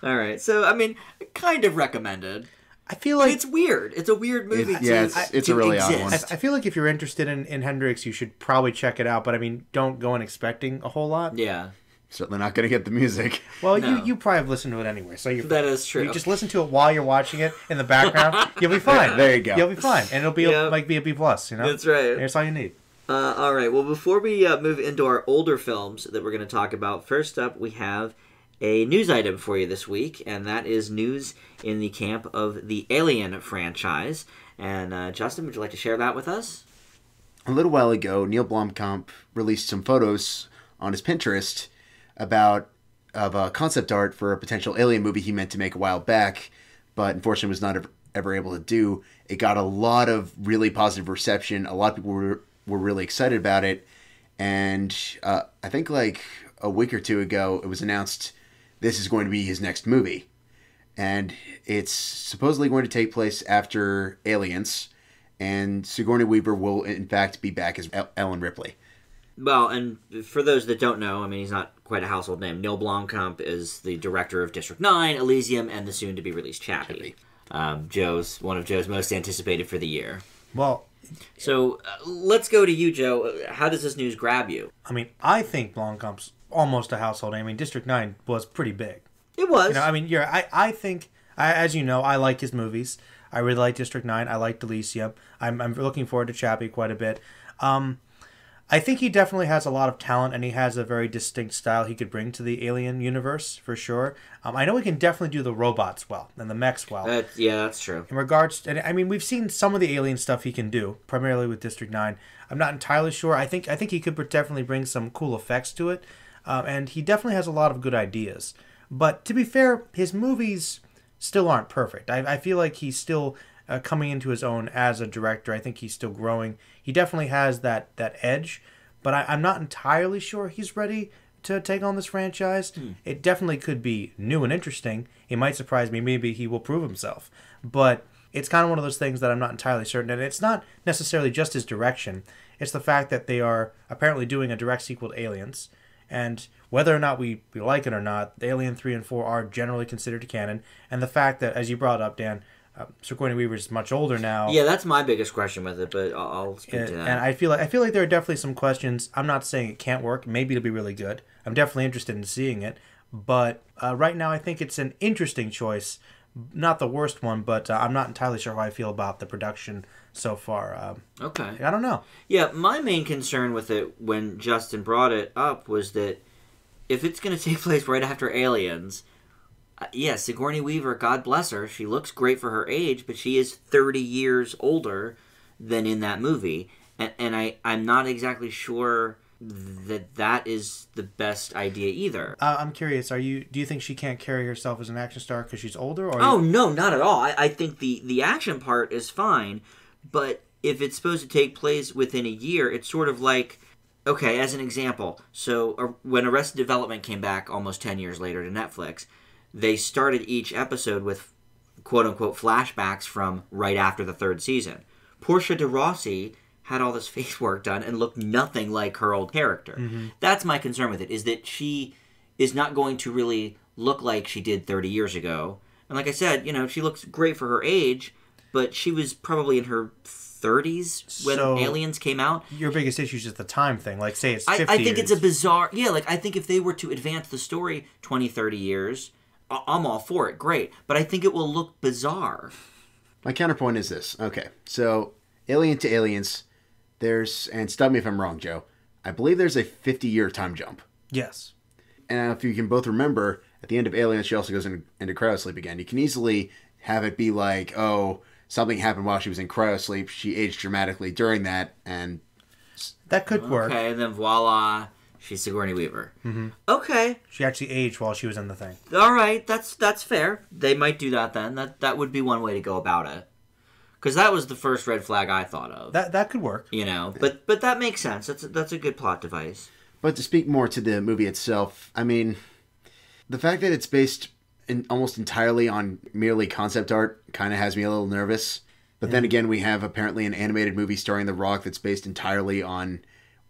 All right. So I mean, kind of recommended. I feel like it's weird. It's a weird movie. It's a really odd one. I feel like if you're interested in Hendrix, you should probably check it out. But I mean, don't go in expecting a whole lot. Yeah. Certainly not going to get the music. Well, you probably have listened to it anyway, so that is true. You just listen to it while you're watching it in the background. You'll be fine. There you go. You'll be fine, and it'll be be a B+. You know, that's right. That's all you need. All right. Well, before we move into our older films that we're going to talk about, first up we have a news item for you this week, and that is news in the camp of the Alien franchise. And Justin, would you like to share that with us? A little while ago, Neill Blomkamp released some photos on his Pinterest of concept art for a potential Alien movie he meant to make a while back, but unfortunately was not ever able to do. It got a lot of really positive reception. A lot of people were really excited about it, and I think like a week or two ago, it was announced this is going to be his next movie. And it's supposedly going to take place after Aliens, and Sigourney Weaver will in fact be back as Ellen Ripley. Well, and for those that don't know, I mean, he's not quite a household name. Neill Blomkamp is the director of District 9, Elysium, and the soon-to-be-released Chappie. One of Joe's most anticipated for the year. Well, so let's go to you, Joe. How does this news grab you? I mean, I think Blomkamp's almost a household name. I mean, District 9 was pretty big. It was. You know, I mean, I think, as you know, I like his movies. I really like District 9. I like Delicia. I'm looking forward to Chappie quite a bit. I think he definitely has a lot of talent, and he has a very distinct style he could bring to the Alien universe, for sure. I know he can definitely do the robots well, and the mechs well. Yeah, that's true. In regards to, I mean, we've seen some of the Alien stuff he can do, primarily with District 9. I'm not entirely sure. I think he could definitely bring some cool effects to it, and he definitely has a lot of good ideas. But to be fair, his movies still aren't perfect. I feel like he's still coming into his own as a director. I think he's still growing. He definitely has that edge, but I'm not entirely sure he's ready to take on this franchise. It definitely could be new and interesting. It might surprise me. Maybe he will prove himself. But it's kind of one of those things that I'm not entirely certain. And it's not necessarily just his direction. It's the fact that they are apparently doing a direct sequel to Aliens. And whether or not we like it or not, Alien 3 and 4 are generally considered canon. And the fact that, as you brought up, Dan, Sigourney Weaver is much older now. Yeah, that's my biggest question with it, but I'll speak to that. And I feel like there are definitely some questions. I'm not saying it can't work. Maybe it'll be really good. I'm definitely interested in seeing it. But right now, I think it's an interesting choice. Not the worst one, but I'm not entirely sure how I feel about the production so far. Okay. I don't know. Yeah, my main concern with it when Justin brought it up was that if it's going to take place right after Aliens, Sigourney Weaver, God bless her, she looks great for her age, but she is 30 years older than in that movie. And I'm not exactly sure that is the best idea either. I'm curious. Do you think she can't carry herself as an action star because she's older? Or No, not at all. I think the action part is fine, but if it's supposed to take place within a year, it's sort of like, okay, as an example, so when Arrested Development came back almost 10 years later to Netflix, they started each episode with quote-unquote flashbacks from right after the third season. Portia de Rossi had all this face work done and looked nothing like her old character. Mm-hmm. That's my concern with it, is that she is not going to really look like she did 30 years ago. And like I said, she looks great for her age, but she was probably in her 30s when Aliens came out. Your biggest issue is just the time thing. Like, say it's 50 I think years. it's a bizarre... Yeah, I think if they were to advance the story 20, 30 years... I'm all for it, great. But I think it will look bizarre. My counterpoint is this. Okay, so Alien to Aliens, and stop me if I'm wrong, Joe, I believe there's a 50-year time jump. Yes. And if you can both remember, at the end of Aliens, she also goes into cryosleep again. You can easily have it be like, oh, something happened while she was in cryosleep. She aged dramatically during that, and... That could work. Okay, and then voila... She's Sigourney Weaver. Mm-hmm. Okay. She actually aged while she was in the thing. All right, that's fair. They might do that then. That would be one way to go about it. Because that was the first red flag I thought of. That could work. But that makes sense. That's a good plot device. But to speak more to the movie itself, I mean, the fact that it's based almost entirely on merely concept art kind of has me a little nervous. But then again, we have apparently an animated movie starring The Rock that's based entirely on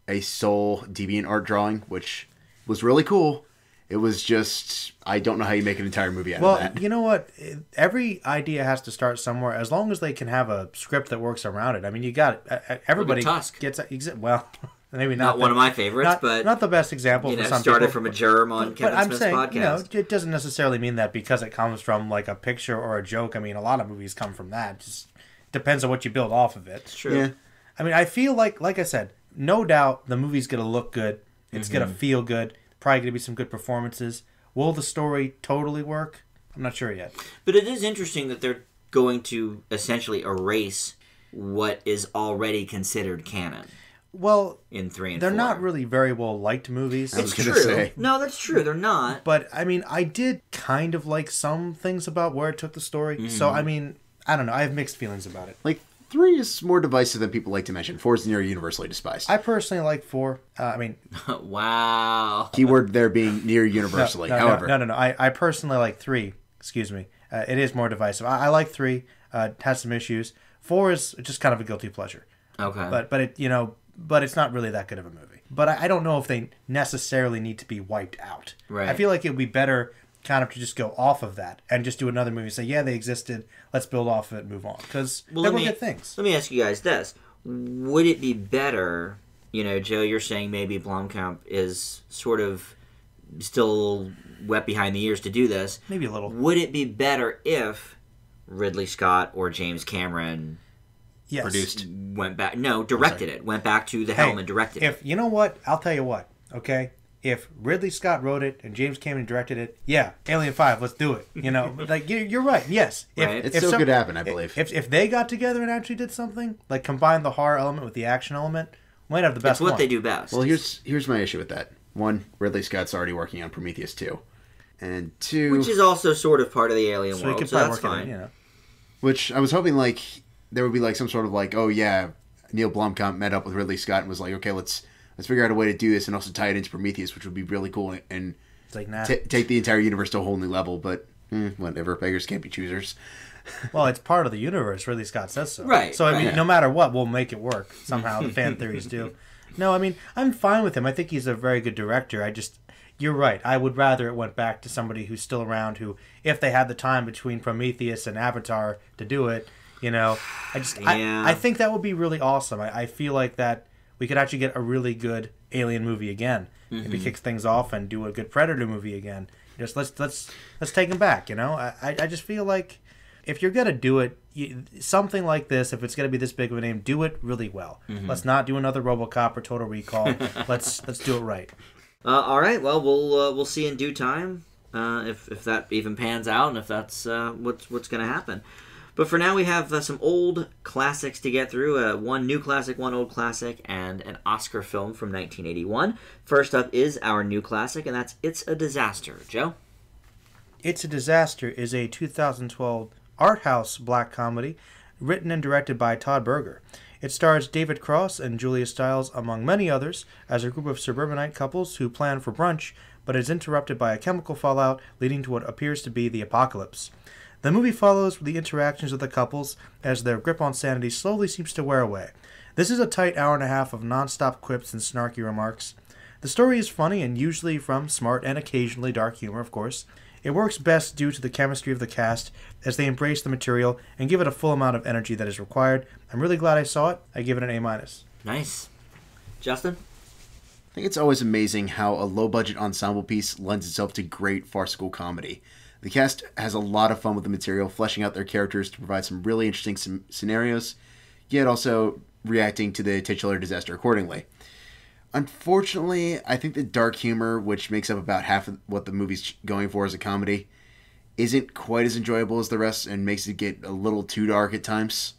a sole deviant art drawing, which was really cool. It was just, I don't know how you make an entire movie out of that. Well, you know what? Every idea has to start somewhere, as long as they can have a script that works around it. I mean, you got it. Everybody Tusk. Gets well, maybe not one of my favorites, but not the best example. For some started people. from a germ on Kevin Smith's podcast. It doesn't necessarily mean that because it comes from like a picture or a joke. I mean, a lot of movies come from that. It just depends on what you build off of it. It's true. Yeah. I mean, I feel like I said, no doubt the movie's going to look good. It's going to feel good. Probably going to be some good performances. Will the story totally work? I'm not sure yet. But it is interesting that they're going to essentially erase what is already considered canon. Well, in 3 and 4. They're not really very well liked movies. I was It's gonna true. say. No, that's true. They're not. But, I mean, I did kind of like some things about where it took the story. So, I mean, I don't know. I have mixed feelings about it. Like, 3 is more divisive than people like to mention. 4 is near universally despised. I personally like 4. Wow. Keyword there being near universally. However. No. I personally like 3. Excuse me. It is more divisive. I like 3. Has some issues. 4 is just kind of a guilty pleasure. Okay. But it's not really that good of a movie. But I don't know if they necessarily need to be wiped out. Right. I feel like it would be better kind of to just go off of that and just do another movie and say, yeah, they existed. Let's build off of it and move on. Because they were good things. Let me ask you guys this. Would it be better, Joe, you're saying maybe Blomkamp is sort of still a little wet behind the ears to do this. Maybe a little. Would it be better if Ridley Scott or James Cameron produced? Directed it. Went back to the helm and directed it. You know what? I'll tell you what, okay? If Ridley Scott wrote it and James Cameron directed it, yeah, Alien 5, let's do it. You know, like, you're right, yes. Right. It still could happen, I believe. If they got together and actually did something, like combined the horror element with the action element, might have the best It's what one. they do best. Well, here's my issue with that. One, Ridley Scott's already working on Prometheus 2. And two... Which is also sort of part of the Alien world, so that's fine. You know. Which I was hoping, like, there would be, like, some sort of, like, oh, yeah, Neill Blomkamp met up with Ridley Scott and was like, okay, let's figure out a way to do this and also tie it into Prometheus, which would be really cool and It's like, nah. take the entire universe to a whole new level. But whatever, beggars can't be choosers. Well, it's part of the universe. Ridley Scott says so. Right. So, I mean, no matter what, we'll make it work. Somehow, the fan theories do. No, I mean, I'm fine with him. I think he's a very good director. You're right. I would rather it went back to somebody who's still around who, if they had the time between Prometheus and Avatar to do it, you know, I think that would be really awesome. I feel like that we could actually get a really good Alien movie again. If he kicks things off and do a good Predator movie again. Just let's take him back, you know? I just feel like if you're going to do it, something like this, if it's going to be this big of a name, do it really well. Let's not do another RoboCop or Total Recall. let's do it right. All right. Well, we'll see in due time if that even pans out and if that's what's going to happen. But for now, we have some old classics to get through. One new classic, one old classic, and an Oscar film from 1981. First up is our new classic, and that's It's a Disaster. Joe? It's a Disaster is a 2012 art house black comedy written and directed by Todd Berger. It stars David Cross and Julia Stiles, among many others, as a group of suburbanite couples who plan for brunch, but is interrupted by a chemical fallout leading to what appears to be the apocalypse. The movie follows the interactions of the couples as their grip on sanity slowly seems to wear away. This is a tight hour and a half of non-stop quips and snarky remarks. The story is funny and usually from smart and occasionally dark humor, of course. It works best due to the chemistry of the cast as they embrace the material and give it a full amount of energy that is required. I'm really glad I saw it. I give it an A-. Nice. Justin? I think it's always amazing how a low-budget ensemble piece lends itself to great farcical comedy. The cast has a lot of fun with the material, fleshing out their characters to provide some really interesting scenarios, yet also reacting to the titular disaster accordingly. Unfortunately, I think the dark humor, which makes up about half of what the movie's going for as a comedy, isn't quite as enjoyable as the rest and makes it get a little too dark at times,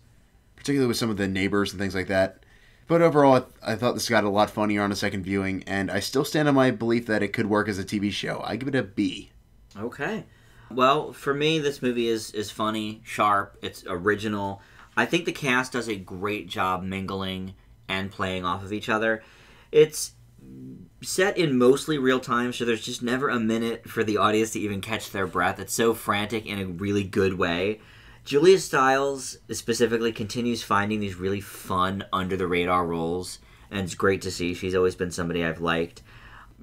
particularly with some of the neighbors and things like that. But overall, I thought this got a lot funnier on a second viewing, and I still stand on my belief that it could work as a TV show. I give it a B. Okay. Well, for me, this movie is funny, sharp, it's original. I think the cast does a great job mingling and playing off of each other. It's set in mostly real time, so there's just never a minute for the audience to even catch their breath. It's so frantic in a really good way. Julia Stiles specifically continues finding these really fun, under-the-radar roles, and it's great to see. She's always been somebody I've liked.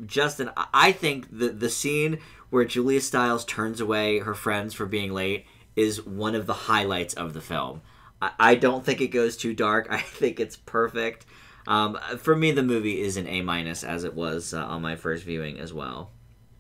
Justin, I think the scene where Julia Stiles turns away her friends for being late is one of the highlights of the film. I don't think it goes too dark. I think it's perfect. For me, the movie is an A-, as it was on my first viewing as well.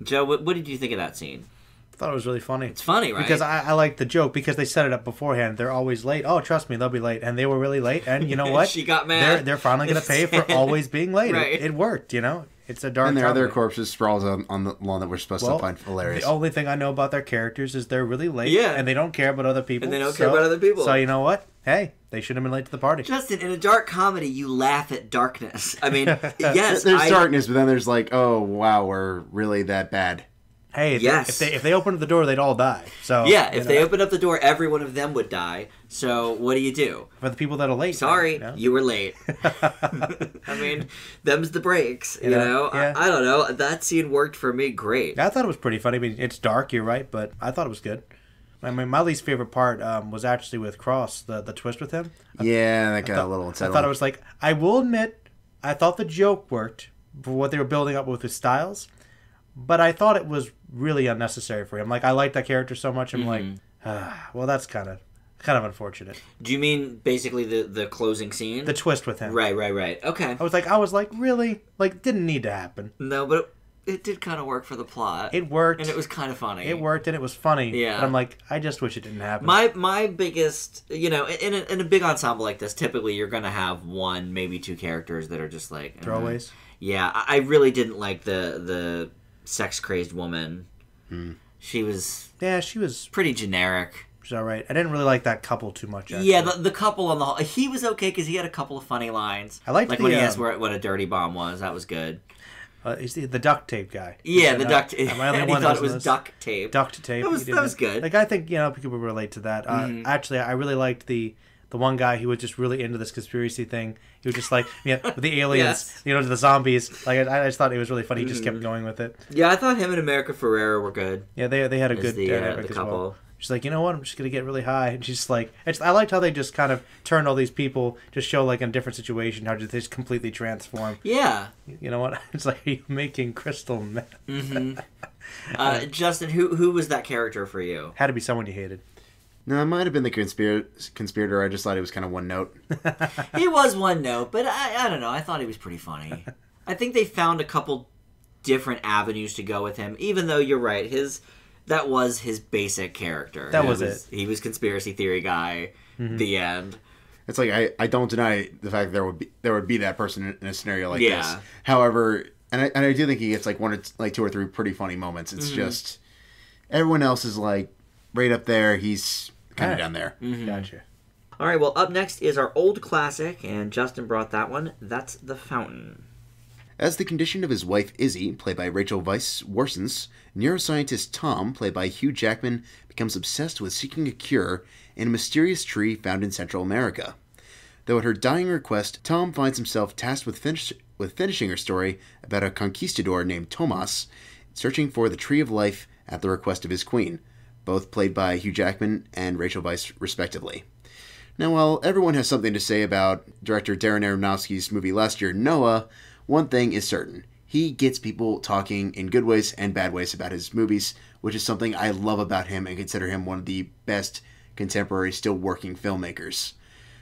Joe, what did you think of that scene? I thought it was really funny. It's funny, right? Because I like the joke, because they set it up beforehand. They're always late. Oh, trust me, they'll be late. And they were really late, and you know what? She got mad. They're finally going to pay for always being late. Right. It worked, you know? It's a dark And there are comedy. other corpses sprawled on the lawn that we're supposed to find hilarious. The only thing I know about their characters is they're really late, and they don't care about other people. And they don't care about other people. So you know what? Hey, they shouldn't have been late to the party. Justin, in a dark comedy, you laugh at darkness. I mean, yes. There's darkness, but then there's like, oh, wow, we're really that bad. Hey, yes. if they opened the door, they'd all die. So yeah, if they opened up the door, every one of them would die. So what do you do? For the people that are late. Sorry, you were late. I mean, them's the breaks, you know? Yeah. I don't know. That scene worked for me great. I thought it was pretty funny. I mean, it's dark, you're right, but I thought it was good. I mean, my least favorite part was actually with Cross, the twist with him. That got a little unsettling. I thought it was like, I will admit, I thought the joke worked for what they were building up with his styles, but I thought it was really unnecessary for him. Like, I liked that character so much, I'm like, well, that's kind of unfortunate. Do you mean basically the closing scene? The twist with him. Right. Okay. I was like, really? Like, didn't need to happen. No, but it did kind of work for the plot. It worked. And it was kind of funny. It worked and it was funny. Yeah. But I'm like, I just wish it didn't happen. My biggest, in a big ensemble like this, typically you're going to have one, maybe two characters that are just like... Throwaways? Yeah, I really didn't like the sex-crazed woman. She was... Yeah, she was... pretty generic. She's alright. I didn't really like that couple too much, actually. Yeah, the couple on the... He was okay because he had a couple of funny lines. I liked when he asked what a dirty bomb was. That was good. He's the duct tape guy. Yeah, the duct tape. Am I the only And one he thought that it was duct tape. Duct tape. That was good. Like, I think, people relate to that. Actually, I really liked the one guy who was just really into this conspiracy thing. He was just like, with the aliens, Yes. the zombies. Like, I just thought it was really funny. He just kept going with it. Yeah, I thought him and America Ferrera were good. Yeah, they had a good the dynamic as couple. well. She's like, you know what? I'm just going to get really high. And she's like, I liked how they just kind of turned all these people, just show like in a different situation, how they just completely transform. Yeah. You know what? It's like, are you making crystal meth? Justin, who was that character for you? Had to be someone you hated. No, it might have been the conspirator. I just thought it was kind of one note. He was one note, but I don't know. I thought he was pretty funny. I think they found a couple different avenues to go with him, even though you're right. That was his basic character. That was it. He was conspiracy theory guy. The end. It's like I don't deny the fact that there would be that person in a scenario like Yeah. this. However, and I do think he gets like two or three pretty funny moments. It's just everyone else is like right up there. He's kind of down there. Gotcha. All right. Well, up next is our old classic, and Justin brought that one. That's The Fountain. As the condition of his wife Izzy, played by Rachel Weisz, worsens, neuroscientist Tom, played by Hugh Jackman, becomes obsessed with seeking a cure in a mysterious tree found in Central America. Though at her dying request, Tom finds himself tasked with finishing her story about a conquistador named Tomas, searching for the Tree of Life at the request of his queen, both played by Hugh Jackman and Rachel Weisz, respectively. Now, while everyone has something to say about director Darren Aronofsky's movie last year, Noah, one thing is certain. He gets people talking in good ways and bad ways about his movies, which is something I love about him and consider him one of the best contemporary still working filmmakers.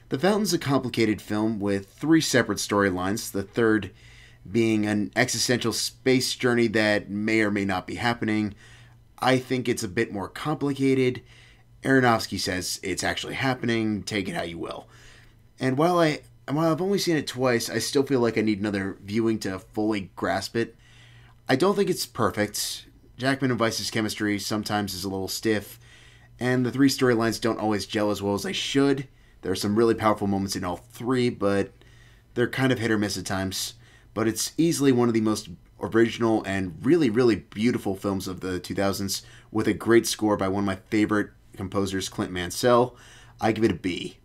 The Fountain's a complicated film with three separate storylines, the third being an existential space journey that may or may not be happening. I think it's a bit more complicated. Aronofsky says it's actually happening, take it how you will. And while I've only seen it twice, I still feel like I need another viewing to fully grasp it. I don't think it's perfect. Jackman and Weiss's chemistry sometimes is a little stiff, and the three storylines don't always gel as well as they should. There are some really powerful moments in all three, but they're kind of hit or miss at times. But it's easily one of the most original and really, really beautiful films of the 2000s, with a great score by one of my favorite composers, Clint Mansell. I give it a B.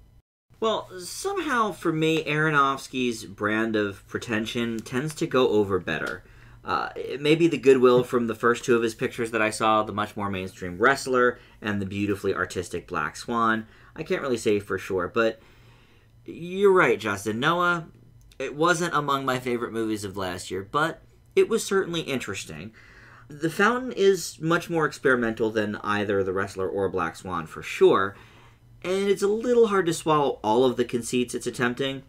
Well, somehow for me, Aronofsky's brand of pretension tends to go over better. Maybe the goodwill from the first two of his pictures that I saw, the much more mainstream Wrestler and the beautifully artistic Black Swan. I can't really say for sure, but you're right, Justin. Noah, it wasn't among my favorite movies of last year, but it was certainly interesting. The Fountain is much more experimental than either The Wrestler or Black Swan, for sure, and it's a little hard to swallow all of the conceits it's attempting,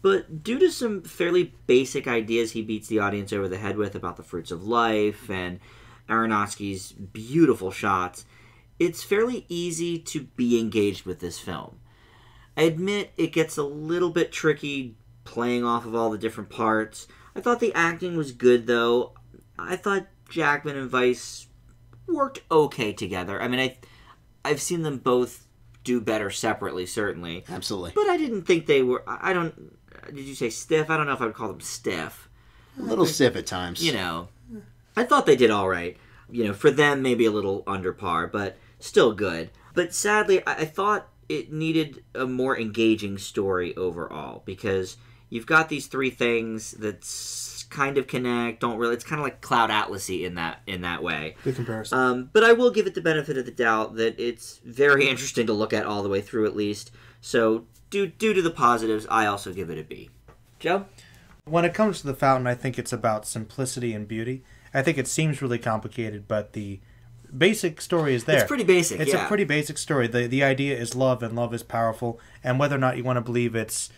but due to some fairly basic ideas he beats the audience over the head with about the fruits of life and Aronofsky's beautiful shots, it's fairly easy to be engaged with this film. I admit it gets a little bit tricky playing off of all the different parts. I thought the acting was good, though. I thought Jackman and Weisz worked okay together. I mean, I've seen them both do better separately, certainly. Absolutely. But I didn't think they were... Did you say stiff? I don't know if I would call them stiff. A little stiff at times. I thought they did all right. For them, maybe a little under par, but still good. But sadly, I thought it needed a more engaging story overall, because you've got these three things that kind of connect, don't really... It's kind of like Cloud Atlas-y in that way. Good comparison. But I will give it the benefit of the doubt that it's very interesting to look at all the way through, at least. So, due to the positives, I also give it a B. Joe? When it comes to The Fountain, I think it's about simplicity and beauty. I think it seems really complicated, but the basic story is there. It's pretty basic, It's a pretty basic story. The idea is love, and love is powerful. And whether or not you want to believe it's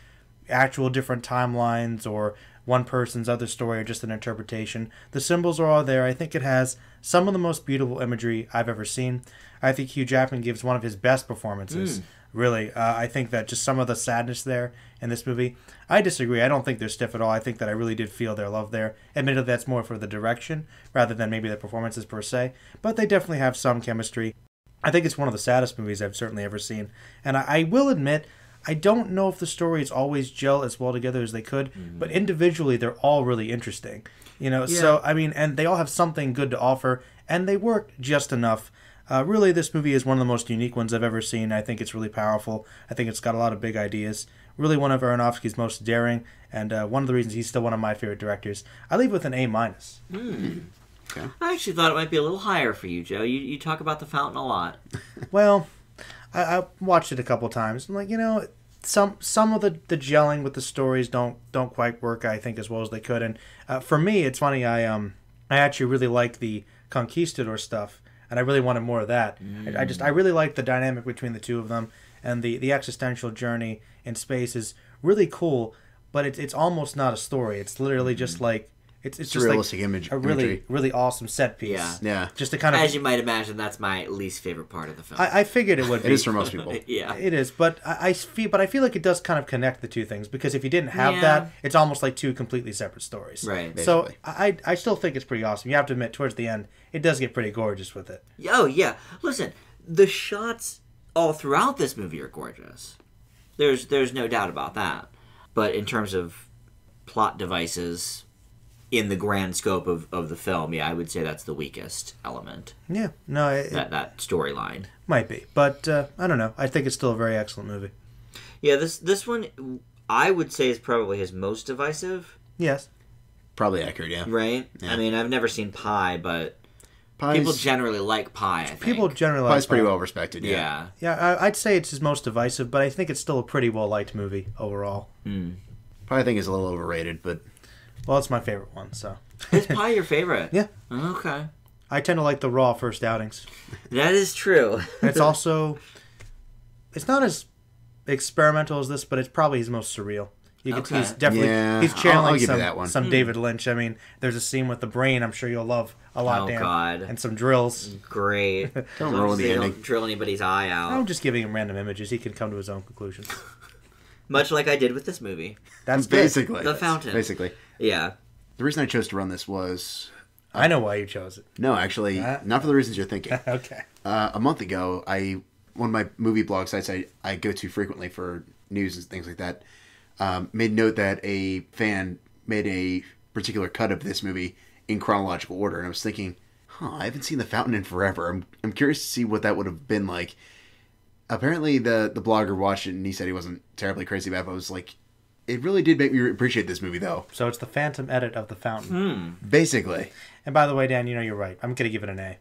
actual different timelines or one person's other story or just an interpretation. The symbols are all there. I think it has some of the most beautiful imagery I've ever seen. I think Hugh Jackman gives one of his best performances. Really, I think that just some of the sadness there in this movie. I disagree. I don't think they're stiff at all. I think that I really did feel their love there. Admittedly, that's more for the direction rather than maybe the performances per se. But they definitely have some chemistry. I think it's one of the saddest movies I've certainly ever seen. And I will admit, I don't know if the stories always gel as well together as they could, but individually they're all really interesting. So, I mean, and they all have something good to offer, and they work just enough. Really, this movie is one of the most unique ones I've ever seen. I think it's really powerful. I think it's got a lot of big ideas. Really one of Aronofsky's most daring, and one of the reasons he's still one of my favorite directors. I leave with an A-. Okay. I actually thought it might be a little higher for you, Joe. You talk about The Fountain a lot. Well, I watched it a couple times. I'm like, some of the gelling with the stories don't quite work, I think, as well as they could. And for me, it's funny. I actually really like the Conquistador stuff, and I really wanted more of that. I really like the dynamic between the two of them, and the existential journey in space is really cool. But it's almost not a story. It's literally just like it's just realistic like a really awesome set piece. Yeah. Just to kind of, as you might imagine, that's my least favorite part of the film. I figured it would be. It is for most people. Yeah, it is. But I feel like it does kind of connect the two things, because if you didn't have that, it's almost like two completely separate stories. Right. Basically. So I still think it's pretty awesome. You have to admit, towards the end, it does get pretty gorgeous with it. Oh yeah. Listen, the shots all throughout this movie are gorgeous. There's no doubt about that. But in terms of plot devices, in the grand scope of the film, I would say that's the weakest element. Yeah, no, that storyline might be, but I don't know. I think it's still a very excellent movie. Yeah, this one I would say is probably his most divisive. Yes, probably accurate. Yeah, right. Yeah. I mean, I've never seen Pi, but people generally like Pi. I think people generally like Pi's pretty well respected. Yeah, I'd say it's his most divisive, but I think it's still a pretty well liked movie overall. Pi, I think, is a little overrated, but. Well, it's my favorite one, so. Is Pi your favorite? Yeah. Okay. I tend to like the raw first outings. That is true. It's also... It's not as experimental as this, but it's probably his most surreal. He's definitely... He's channeling some David Lynch. I mean, there's a scene with the brain I'm sure you'll love a lot, Dan. Oh, God. And some drills. Great. Don't drill anybody's eye out. I'm just giving him random images. He can come to his own conclusions. Much like I did with this movie. That's basically The Fountain. Basically. Yeah. The reason I chose to run this was... I know why you chose it. No, actually, not for the reasons you're thinking. Okay. A month ago, one of my movie blog sites I go to frequently for news and things like that, made note that a fan made a particular cut of this movie in chronological order, and I was thinking, I haven't seen The Fountain in forever. I'm curious to see what that would have been like. Apparently, the blogger watched it, and he said he wasn't terribly crazy about it, but I was like, it really did make me appreciate this movie, though. So it's the Phantom edit of The Fountain. Basically. And by the way, Dan, you're right. I'm going to give it an A.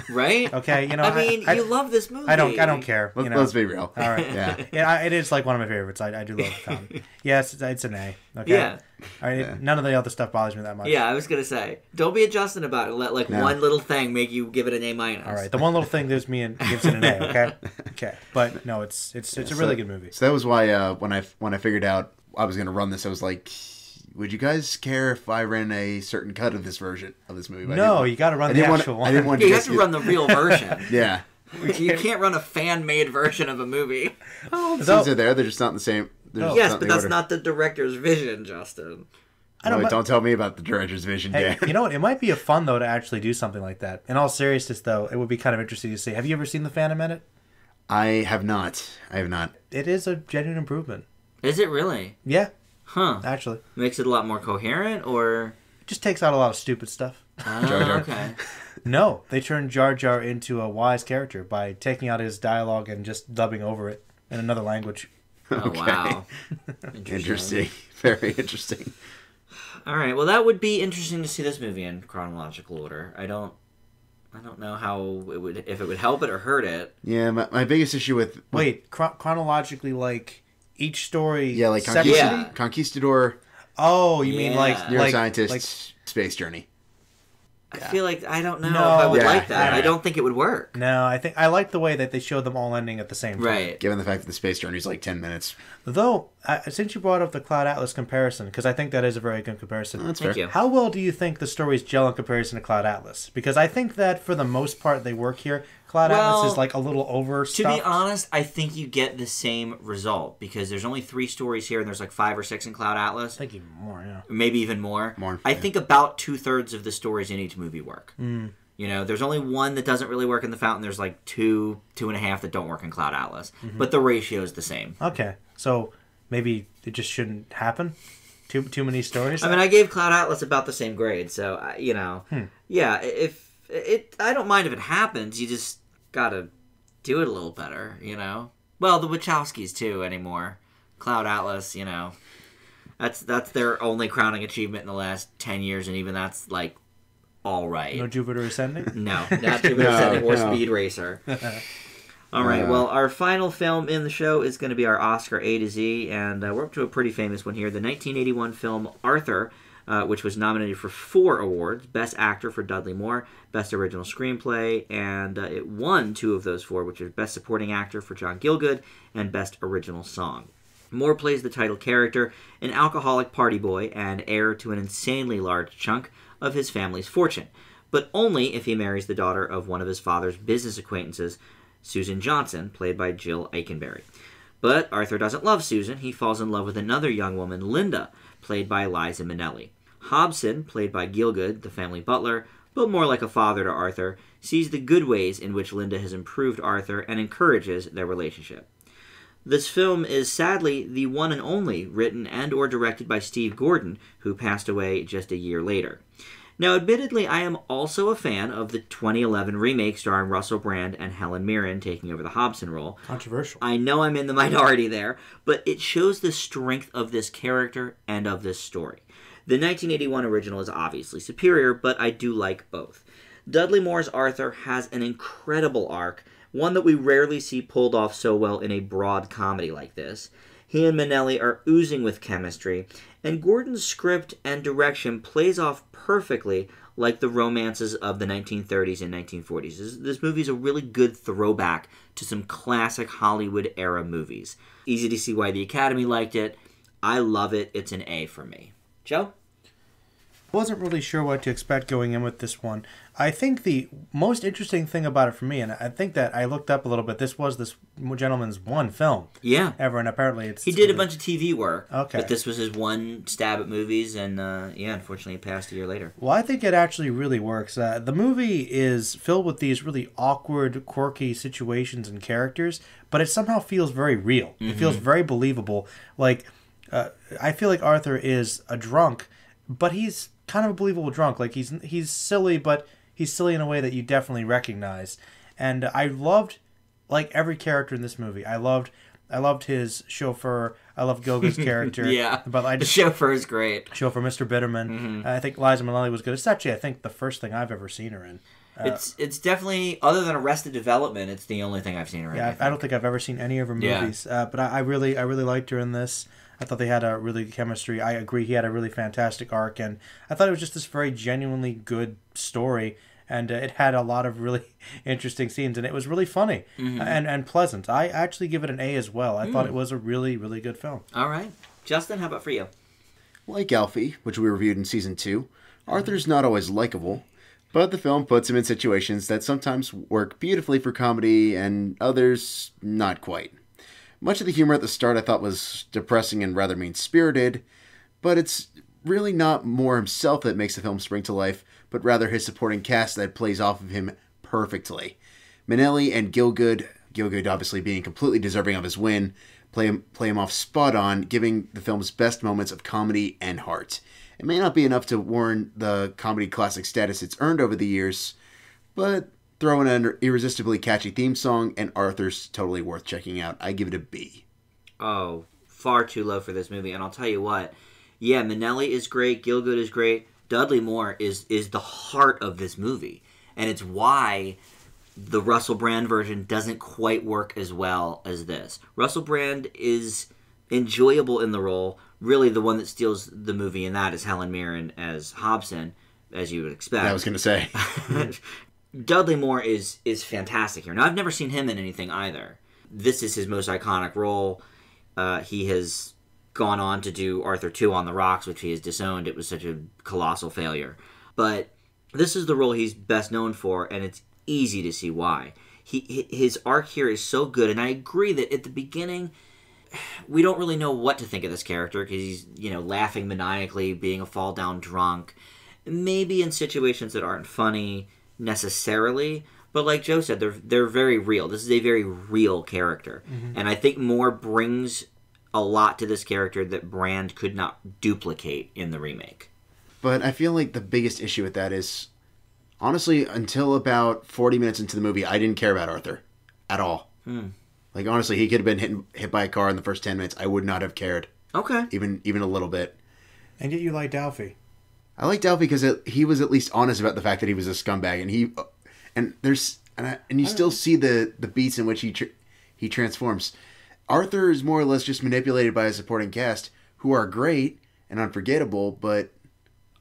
Right? Okay, I mean, you love this movie. I don't care. Let's be real. All right. Yeah, it is like one of my favorites. I do love The Fountain. Yes, it's an A. Okay. Yeah. All right. None of the other stuff bothers me that much. Yeah, I was gonna say, don't be a Justin about it. Let one little thing make you give it an A-. All right. The one little thing gives it an A. Okay. Okay. But no, it's a really good movie. So that was why when I figured out I was gonna run this, I was like, would you guys care if I ran a certain cut of this version of this movie? No, you got to run the actual one. I didn't want you have to run the real version. Yeah. You can't run a fan-made version of a movie. The scenes are there. They're just not in the same. Yes, but that's not the director's vision, Justin. Don't tell me about the director's vision, Dan. You know what? It might be fun, though, to actually do something like that. In all seriousness, though, it would be kind of interesting to see. Have you ever seen The Phantom Edit? I have not. It is a genuine improvement. Is it really? Yeah. Huh. Actually. Makes it a lot more coherent, or... It just takes out a lot of stupid stuff. Jar Jar. Okay. No, they turned Jar Jar into a wise character by taking out his dialogue and just dubbing over it in another language. Oh, wow. Interesting. Very interesting. All right. Well, that would be interesting to see this movie in chronological order. I don't know how if it would help it or hurt it. Yeah, my biggest issue with... Wait, chronologically, like... Each story, yeah, like Conquistador. Oh, you mean like neuroscientist space journey? I feel like I don't know if I would like that. I don't think it would work. No, I like the way that they showed them all ending at the same time. Right. Given the fact that the space journey is like 10 minutes. Though Since you brought up the Cloud Atlas comparison, because I think that is a very good comparison. That's Thank fair. you. How well do you think the stories gel in comparison to Cloud Atlas? Because I think that for the most part they work here. Cloud Atlas is like a little overstuffed. To be honest, I think you get the same result because there's only 3 stories here and there's like 5 or 6 in Cloud Atlas. I think even more, yeah. Maybe even more. I think about 2/3 of the stories in each movie work. You know, there's only 1 that doesn't really work in The Fountain. There's like 2, 2.5 that don't work in Cloud Atlas. But the ratio is the same. Okay, so maybe it just shouldn't happen? Too many stories? I mean, I gave Cloud Atlas about the same grade, so, you know. Yeah, I don't mind if it happens. You just gotta do it a little better, you know? Well, the Wachowskis, too, anymore. Cloud Atlas, you know. That's their only crowning achievement in the last 10 years, and even that's, like, all right. No Jupiter Ascending? No, not Jupiter Ascending or Speed Racer. All right, well, our final film in the show is going to be our Oscar A to Z, and we're up to a pretty famous one here. The 1981 film Arthur, which was nominated for 4 awards. Best Actor for Dudley Moore, Best Original Screenplay, and it won 2 of those 4, which is Best Supporting Actor for John Gielgud and Best Original Song. Moore plays the title character, an alcoholic party boy and heir to an insanely large chunk of his family's fortune, but only if he marries the daughter of one of his father's business acquaintances, Susan Johnson, played by Jill Eikenberry. But Arthur doesn't love Susan. He falls in love with another young woman, Linda, played by Liza Minnelli. Hobson, played by Gielgud, the family butler, but more like a father to Arthur, sees the good ways in which Linda has improved Arthur and encourages their relationship. This film is sadly the one and only written and or directed by Steve Gordon, who passed away just a year later. Now, admittedly, I am also a fan of the 2011 remake starring Russell Brand and Helen Mirren taking over the Hobson role. Controversial. I know I'm in the minority there, but it shows the strength of this character and of this story. The 1981 original is obviously superior, but I do like both. Dudley Moore's Arthur has an incredible arc, one that we rarely see pulled off so well in a broad comedy like this. He and Minnelli are oozing with chemistry, and Gordon's script and direction plays off perfectly like the romances of the 1930s and 1940s. This movie is a really good throwback to some classic Hollywood-era movies. Easy to see why the Academy liked it. I love it. It's an A for me. Joe? Wasn't really sure what to expect going in with this one. I think the most interesting thing about it for me, and I think that I looked up a little bit, this was this gentleman's one film ever, and apparently he did a bunch of TV work, okay, but this was his one stab at movies, and unfortunately it passed a year later. Well, I think it actually really works. The movie is filled with these really awkward, quirky situations and characters, but it somehow feels very real. It feels very believable. Like, I feel like Arthur is a drunk, but he's kind of a believable drunk. Like, he's silly, but he's silly in a way that you definitely recognize. And I loved, like, every character in this movie. I loved his chauffeur. I loved Gielgud's character. Yeah, but the chauffeur is great. Chauffeur Mr. Bitterman. I think Liza Minnelli was good. It's actually, I think, the first thing I've ever seen her in. It's definitely, other than Arrested Development, it's the only thing I've seen her in. Yeah, I don't think I've ever seen any of her movies. But I really liked her in this. I thought they had a really good chemistry. I agree, he had a really fantastic arc, and I thought it was just this very genuinely good story, and it had a lot of really interesting scenes, and it was really funny and pleasant. I actually give it an A as well. I thought it was a really, really good film. All right. Justin, how about for you? Like Alfie, which we reviewed in Season 2, Arthur's not always likable, but the film puts him in situations that sometimes work beautifully for comedy and others not quite. Much of the humor at the start I thought was depressing and rather mean-spirited, but it's really not Moore himself that makes the film spring to life, but rather his supporting cast that plays off of him perfectly. Minnelli and Gielgud obviously being completely deserving of his win, play him off spot on, giving the film's best moments of comedy and heart. It may not be enough to warrant the comedy classic status it's earned over the years, but throw in an irresistibly catchy theme song, and Arthur's totally worth checking out. I give it a B. Oh, far too low for this movie. And I'll tell you what. Yeah, Minnelli is great. Gielgud is great. Dudley Moore is the heart of this movie. And it's why the Russell Brand version doesn't quite work as well as this. Russell Brand is enjoyable in the role. Really, the one that steals the movie in that is Helen Mirren as Hobson, as you would expect. I was going to say. Dudley Moore is fantastic here. Now, I've never seen him in anything either. This is his most iconic role. He has gone on to do Arthur 2 on the Rocks, which he has disowned. It was such a colossal failure. But this is the role he's best known for, and it's easy to see why. His arc here is so good, and I agree that at the beginning, we don't really know what to think of this character, because he's, laughing maniacally, being a fall-down drunk, maybe in situations that aren't funny necessarily, but like Joe said, they're very real. This is a very real character, and I think Moore brings a lot to this character that Brand could not duplicate in the remake. But I feel like the biggest issue with that is, honestly, until about 40 minutes into the movie, I didn't care about Arthur at all. Like, honestly, he could have been hit by a car in the first 10 minutes. I would not have cared. Okay. Even a little bit. And yet you like Alfie. I like Duff because he was at least honest about the fact that he was a scumbag, and you still see the beats in which he transforms. Arthur is more or less just manipulated by a supporting cast who are great and unforgettable, but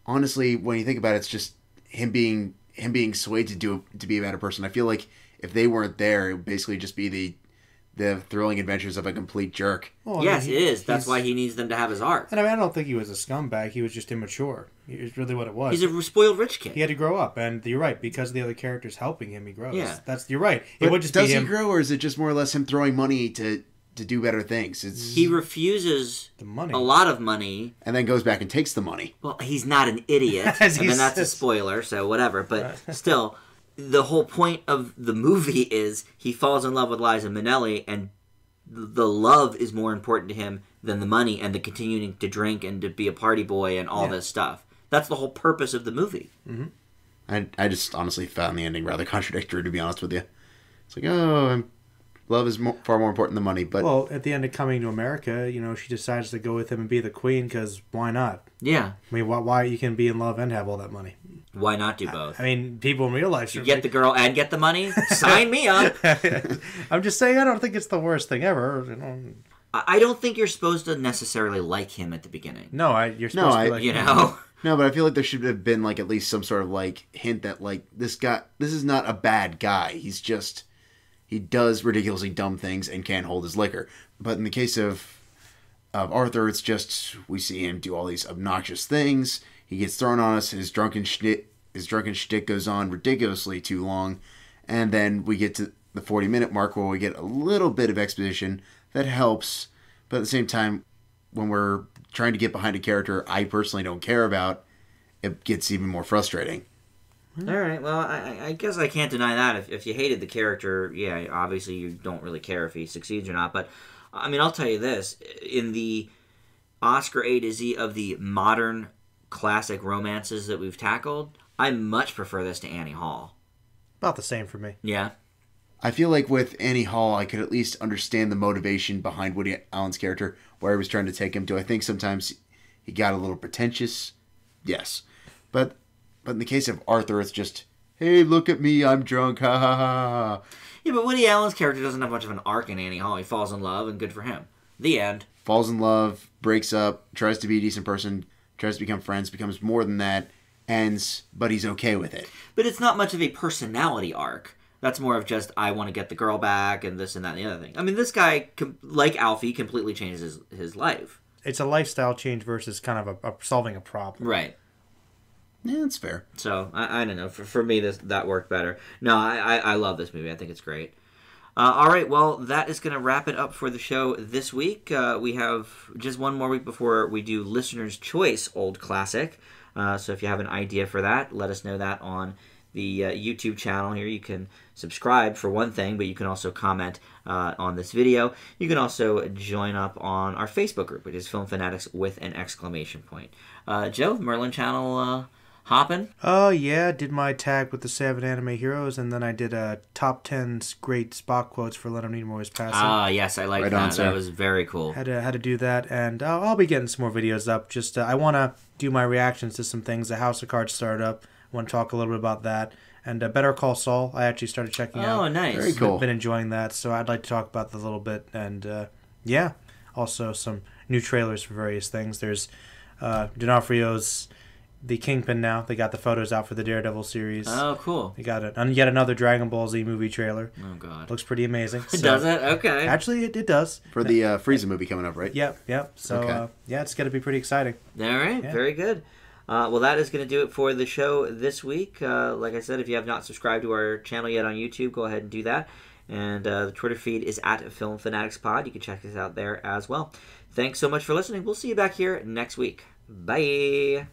honestly, when you think about it, it's just him being swayed to be a better person. I feel like if they weren't there, it would basically just be the thrilling adventures of a complete jerk. Well, yes, it is. That's why he needs them to have his arc. And I don't think he was a scumbag. He was just immature. It's really what it was. He's a spoiled rich kid. He had to grow up, and you're right, because the other characters helping him, he grows. Yeah. You're right. But it would just does be he him. grow, or is it just more or less him throwing money to do better things? He refuses the money. A lot of money. And then goes back and takes the money. Well, he's not an idiot. I mean, that's a spoiler, so whatever. But still, the whole point of the movie is he falls in love with Liza Minnelli, and the love is more important to him than the money and the continuing to drink and to be a party boy and all this stuff. That's the whole purpose of the movie. I just honestly found the ending rather contradictory, to be honest with you. It's like, love is far more important than money. But well, at the end of Coming to America, she decides to go with him and be the queen, because why not? Yeah. I mean, why you can be in love and have all that money? Why not do both? I mean, people in real life... You get the girl and get the money? Sign me up! I'm just saying, I don't think it's the worst thing ever. I don't think you're supposed to necessarily like him at the beginning. No, you're supposed to like him. No, but I feel like there should have been at least some sort of hint that this is not a bad guy. He's just, he does ridiculously dumb things and can't hold his liquor. But in the case of Arthur, it's just, we see him do all these obnoxious things. He gets thrown on us. His drunken shtick goes on ridiculously too long, and then we get to the 40-minute mark where we get a little bit of exposition that helps. But at the same time, when we're trying to get behind a character I personally don't care about, it gets even more frustrating. All right, well, I guess I can't deny that. If you hated the character, yeah, obviously you don't really care if he succeeds or not. But, I mean, I'll tell you this. In the Oscar A to Z of the modern classic romances that we've tackled, I much prefer this to Annie Hall. About the same for me. Yeah. I feel like with Annie Hall, I could at least understand the motivation behind Woody Allen's character, where he was trying to take him to. I think sometimes he got a little pretentious. Yes. But in the case of Arthur, it's just, hey, look at me, I'm drunk, ha ha ha. Yeah, but Woody Allen's character doesn't have much of an arc in Annie Hall. He falls in love, and good for him. The end. Falls in love, breaks up, tries to be a decent person, tries to become friends, becomes more than that, ends, but he's okay with it. But it's not much of a personality arc. That's more of just, I want to get the girl back, and this and that and the other thing. I mean, this guy, like Alfie, completely changes his life. It's a lifestyle change versus kind of solving a problem. Right. Yeah, that's fair. So, I don't know. For me, that worked better. No, I love this movie. I think it's great. All right, well, that is going to wrap it up for the show this week. We have just one more week before we do Listener's Choice Old Classic. So if you have an idea for that, let us know that on the YouTube channel here. You can subscribe for one thing, but you can also comment on this video. You can also join up on our Facebook group, which is Film Fanatics with an exclamation point. Joe, Merlin channel hopping? Oh, yeah. Did my tag with the 7 anime heroes, and then I did a top 10 great Spock quotes for Let 'Em Need More Is Passing. Ah, yes, I like that. That was very cool. Had to do that, and I'll be getting some more videos up. Just I want to do my reactions to some things. The House of Cards started up. I want to talk a little bit about that. And Better Call Saul, I actually started checking out. Oh, nice. Very cool. Been enjoying that, so I'd like to talk about that a little bit. And, yeah, also some new trailers for various things. There's D'Onofrio's the Kingpin now. They got the photos out for the Daredevil series. Oh, cool. They got yet another Dragon Ball Z movie trailer. Oh, God. Looks pretty amazing. So, Does it? Okay. Actually, it does. For the Frieza movie coming up, right? Yep. So, Okay. it's going to be pretty exciting. All right. Yeah. Very good. Well, that is going to do it for the show this week. Like I said, if you have not subscribed to our channel yet on YouTube, go ahead and do that. And the Twitter feed is at Film Fanatics Pod. You can check us out there as well. Thanks so much for listening. We'll see you back here next week. Bye.